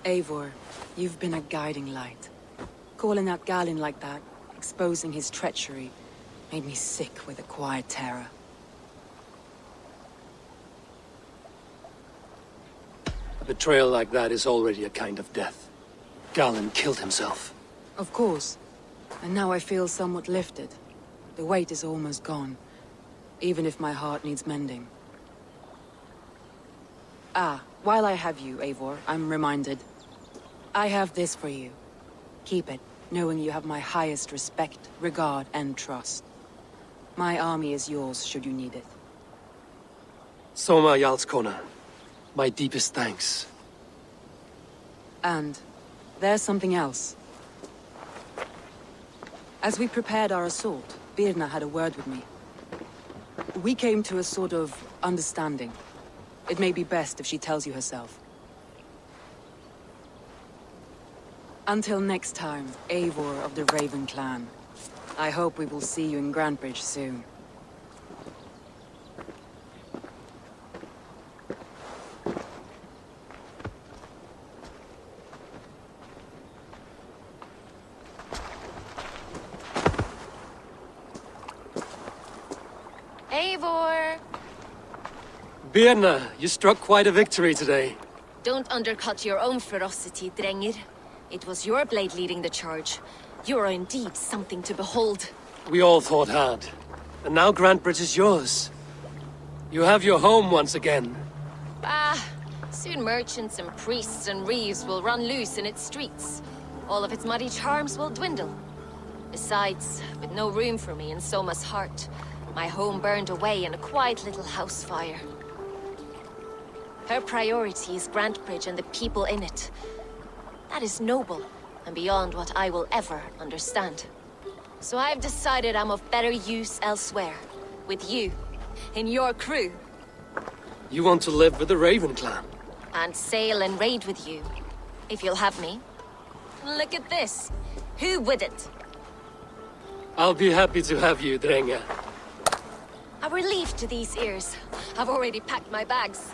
Eivor, you've been a guiding light. Calling out Galin like that, exposing his treachery, made me sick with a quiet terror. A betrayal like that is already a kind of death. Galin killed himself. Of course. And now I feel somewhat lifted. The weight is almost gone, even if my heart needs mending. Ah, while I have you, Eivor, I'm reminded. I have this for you. Keep it, knowing you have my highest respect, regard, and trust. My army is yours, should you need it. Soma Jarlskona. My deepest thanks. And there's something else. As we prepared our assault, Birna had a word with me. We came to a sort of understanding. It may be best if she tells you herself. Until next time, Eivor of the Raven Clan. I hope we will see you in Grantebridge soon. Eivor! Birna, you struck quite a victory today. Don't undercut your own ferocity, Drengir. It was your blade leading the charge. You are indeed something to behold. We all fought hard. And now Grantebridge is yours. You have your home once again. Ah, soon merchants and priests and reeves will run loose in its streets. All of its muddy charms will dwindle. Besides, with no room for me in Soma's heart, my home burned away in a quiet little house fire. Her priority is Grantebridge and the people in it. That is noble, and beyond what I will ever understand. So I've decided I'm of better use elsewhere. With you, in your crew. You want to live with the Raven Clan? And sail and raid with you, if you'll have me. Look at this. Who wouldn't? I'll be happy to have you, Drenge. A relief to these ears. I've already packed my bags.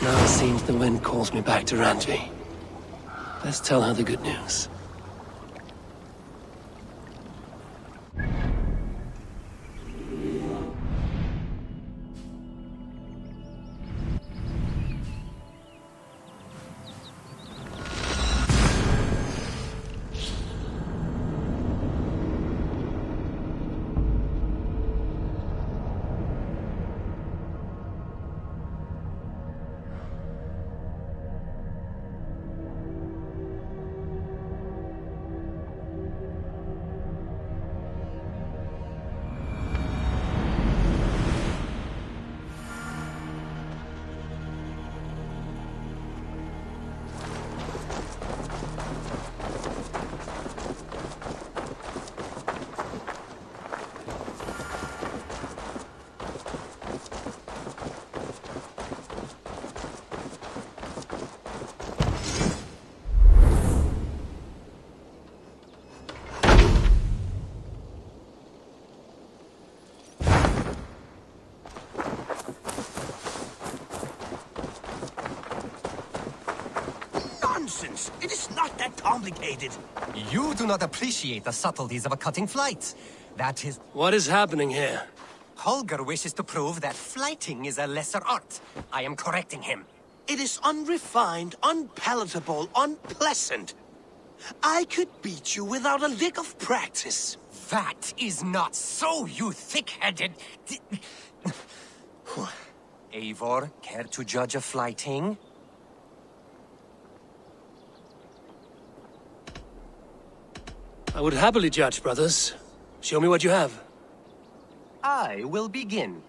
Now it seems the wind calls me back to Randvi. Let's tell her the good news. Nonsense! It is not that complicated. You do not appreciate the subtleties of a cutting flight. That is... What is happening here? Holger wishes to prove that flighting is a lesser art. I am correcting him. It is unrefined, unpalatable, unpleasant. I could beat you without a lick of practice. That is not so, you thick-headed... Eivor, care to judge a flighting? I would happily judge, brothers. Show me what you have. I will begin.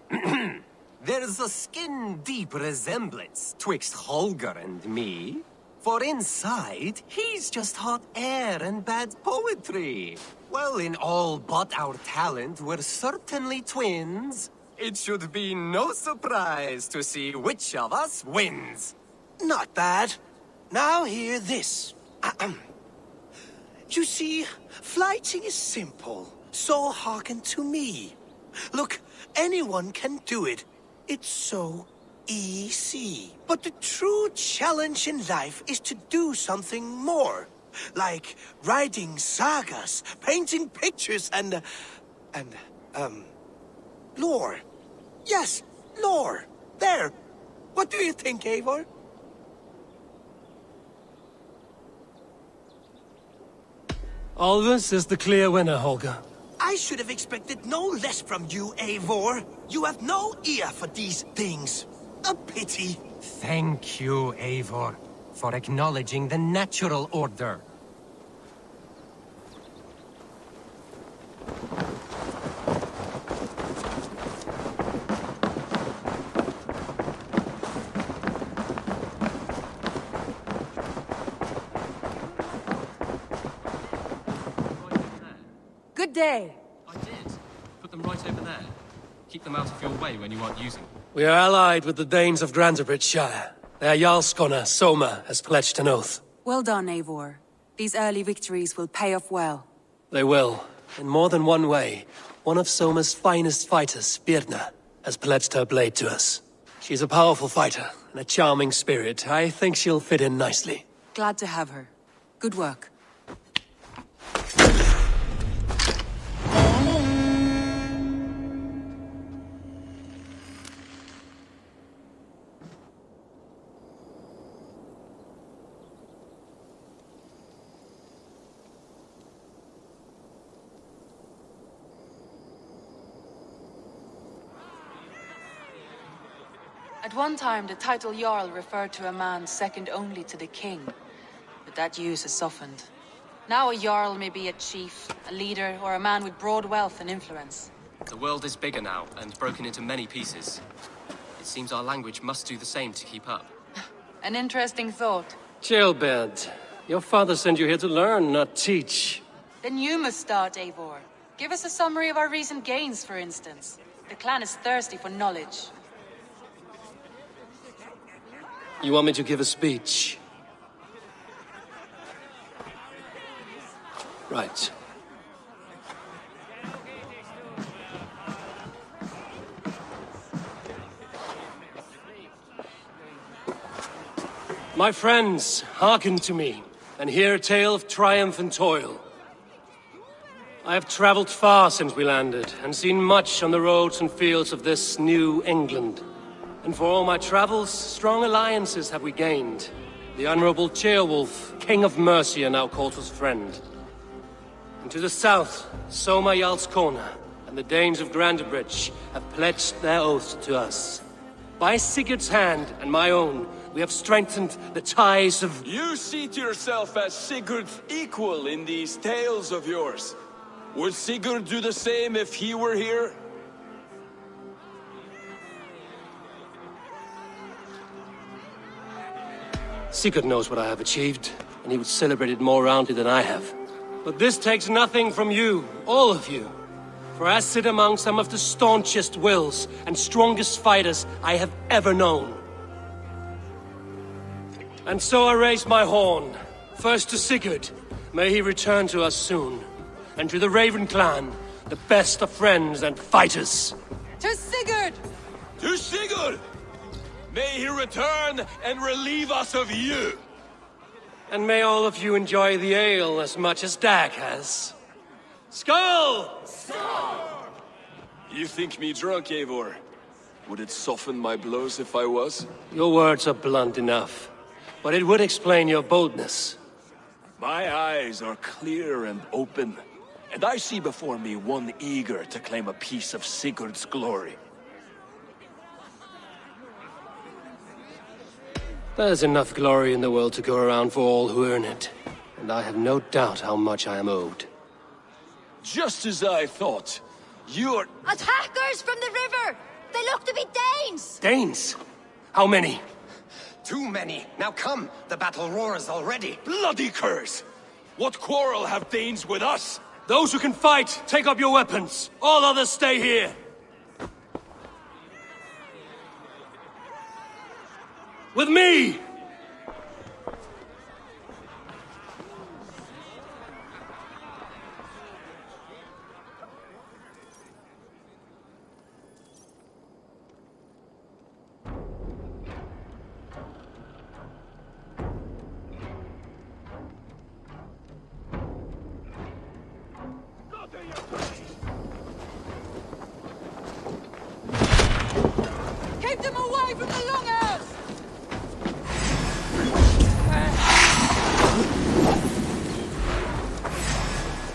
There's a skin-deep resemblance twixt Holger and me. For inside, he's just hot air and bad poetry. Well, in all but our talent, we're certainly twins. It should be no surprise to see which of us wins. Not bad. Now hear this. You see, flighting is simple, so hearken to me. Look, anyone can do it. It's so easy. But the true challenge in life is to do something more. Like writing sagas, painting pictures, and lore. Yes, lore. There. What do you think, Eivor? AORUS is the clear winner, Holger. I should have expected no less from you, Eivor. You have no ear for these things. A pity. Thank you, Eivor, for acknowledging the natural order. Good day. I did. Put them right over there. Keep them out of your way when you aren't using them. We are allied with the Danes of Grantebridgeshire. Their Jarlskona, Soma, has pledged an oath. Well done, Eivor. These early victories will pay off well. They will. In more than one way. One of Soma's finest fighters, Birna, has pledged her blade to us. She's a powerful fighter and a charming spirit. I think she'll fit in nicely. Glad to have her. Good work. At one time, the title Jarl referred to a man second only to the king. But that use has softened. Now a Jarl may be a chief, a leader, or a man with broad wealth and influence. The world is bigger now, and broken into many pieces. It seems our language must do the same to keep up. An interesting thought. Chill, Bert. Your father sent you here to learn, not teach. Then you must start, Eivor. Give us a summary of our recent gains, for instance. The clan is thirsty for knowledge. You want me to give a speech? Right. My friends, hearken to me, and hear a tale of triumph and toil. I have traveled far since we landed, and seen much on the roads and fields of this new England. And for all my travels, strong alliances have we gained. The Honorable Ceolwulf, King of Mercia, now calls us friend. And to the south, Soma Jarlskona and the Danes of Grantebridge have pledged their oath to us. By Sigurd's hand and my own, we have strengthened the ties of... You see to yourself as Sigurd's equal in these tales of yours. Would Sigurd do the same if he were here? Sigurd knows what I have achieved, and he would celebrate it more roundly than I have. But this takes nothing from you, all of you. For I sit among some of the staunchest wills and strongest fighters I have ever known. And so I raise my horn, first to Sigurd, may he return to us soon, and to the Raven clan, the best of friends and fighters. To Sigurd! To Sigurd! May he return and relieve us of you! And may all of you enjoy the ale as much as Dag has. Skull! You think me drunk, Eivor? Would it soften my blows if I was? Your words are blunt enough, but it would explain your boldness. My eyes are clear and open, and I see before me one eager to claim a piece of Sigurd's glory. There's enough glory in the world to go around for all who earn it, and I have no doubt how much I am owed. Just as I thought. You're... Attackers from the river! They look to be Danes! Danes? How many? Too many. Now come, the battle roars already. Bloody curse! What quarrel have Danes with us? Those who can fight, take up your weapons. All others stay here. With me! Keep them away from the longhouse!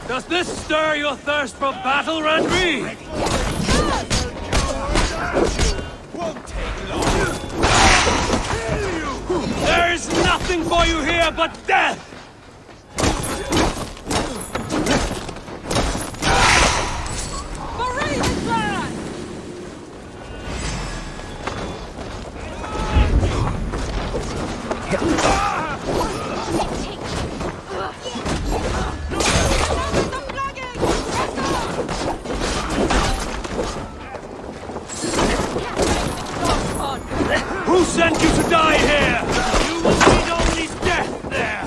Does this stir your thirst for battle, Randri? Won't take long. There is nothing for you here but death! Who sent you to die here? You will meet only death there!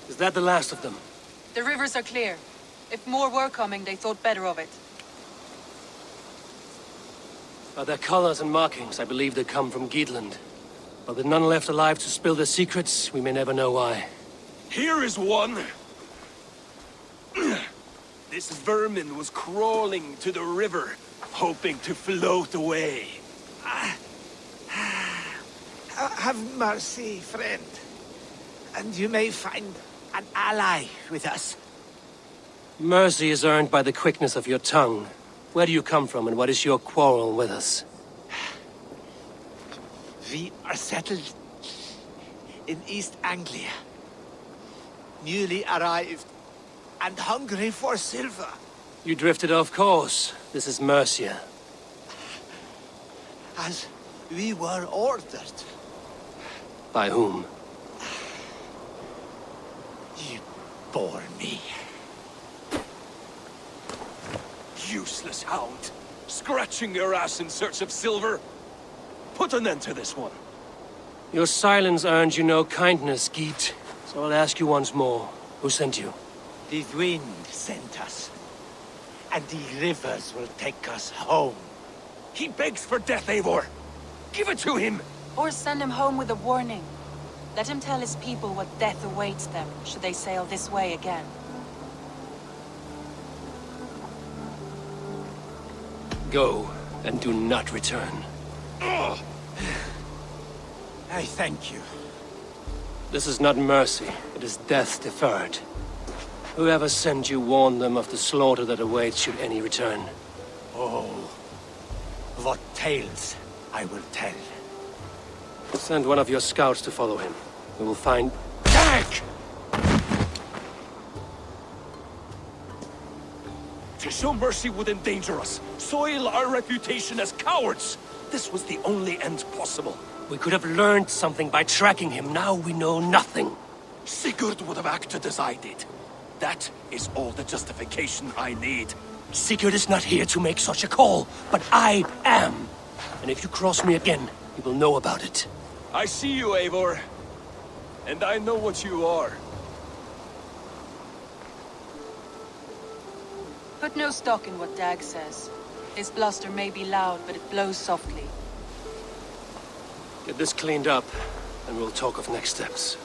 Is that the last of them? The rivers are clear. If more were coming, they thought better of it. By their colors and markings, I believe they come from Geatland. But with none left alive to spill their secrets, we may never know why. Here is one. This vermin was crawling to the river, hoping to float away. Have mercy, friend. And you may find an ally with us. Mercy is earned by the quickness of your tongue. Where do you come from, and what is your quarrel with us? We are settled in East Anglia. Newly arrived and hungry for silver. You drifted off course. This is Mercia. As we were ordered. By whom? You bore me. Useless hound. Scratching your ass in search of silver. Put an end to this one. Your silence earned you no kindness, Geet. So I'll ask you once more. Who sent you? The wind sent us. And the rivers will take us home. He begs for death, Eivor. Give it to him. Or send him home with a warning. Let him tell his people what death awaits them, should they sail this way again. Go, and do not return. I thank you. This is not mercy, it is death deferred. Whoever sent you warned them of the slaughter that awaits should any return. Oh, what tales I will tell. Send one of your scouts to follow him. We will find... Jack! To show mercy would endanger us, soil our reputation as cowards. This was the only end possible. We could have learned something by tracking him. Now we know nothing. Sigurd would have acted as I did. That is all the justification I need. Sigurd is not here to make such a call, but I am. And if you cross me again, you will know about it. I see you, Eivor. And I know what you are. Put no stock in what Dag says. His bluster may be loud, but it blows softly. Get this cleaned up, and we'll talk of next steps.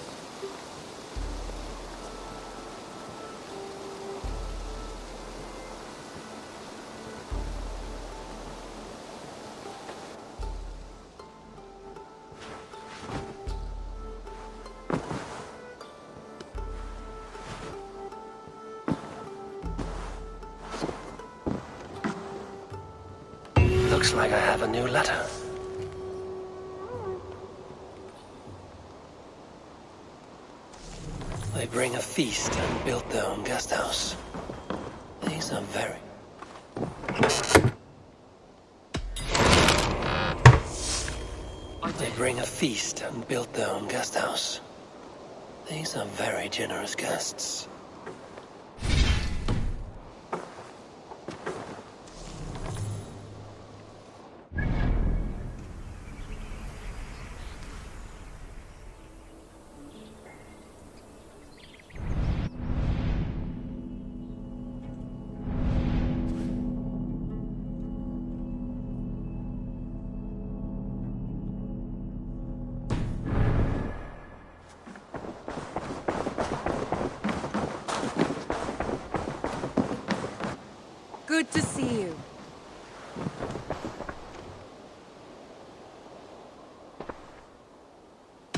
Looks like I have a new letter. They bring a feast and built their own guest house. These are very... They bring a feast and built their own guest house. These are very generous guests. Good to see you.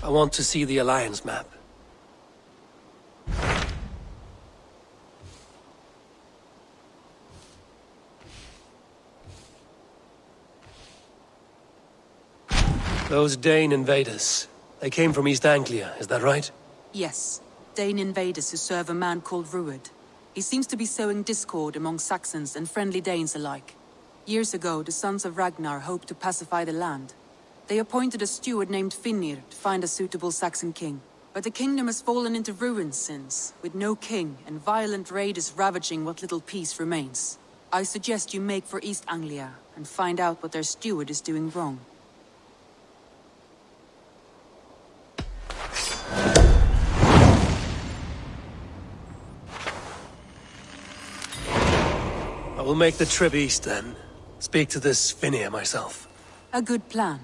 I want to see the Alliance map. Those Dane invaders, they came from East Anglia, is that right? Yes. Dane invaders who serve a man called Rued. He seems to be sowing discord among Saxons and friendly Danes alike. Years ago, the sons of Ragnar hoped to pacify the land. They appointed a steward named Finnir to find a suitable Saxon king. But the kingdom has fallen into ruins since, with no king and violent raiders ravaging what little peace remains. I suggest you make for East Anglia and find out what their steward is doing wrong. I will make the trip east then. Speak to this Finnir myself. A good plan.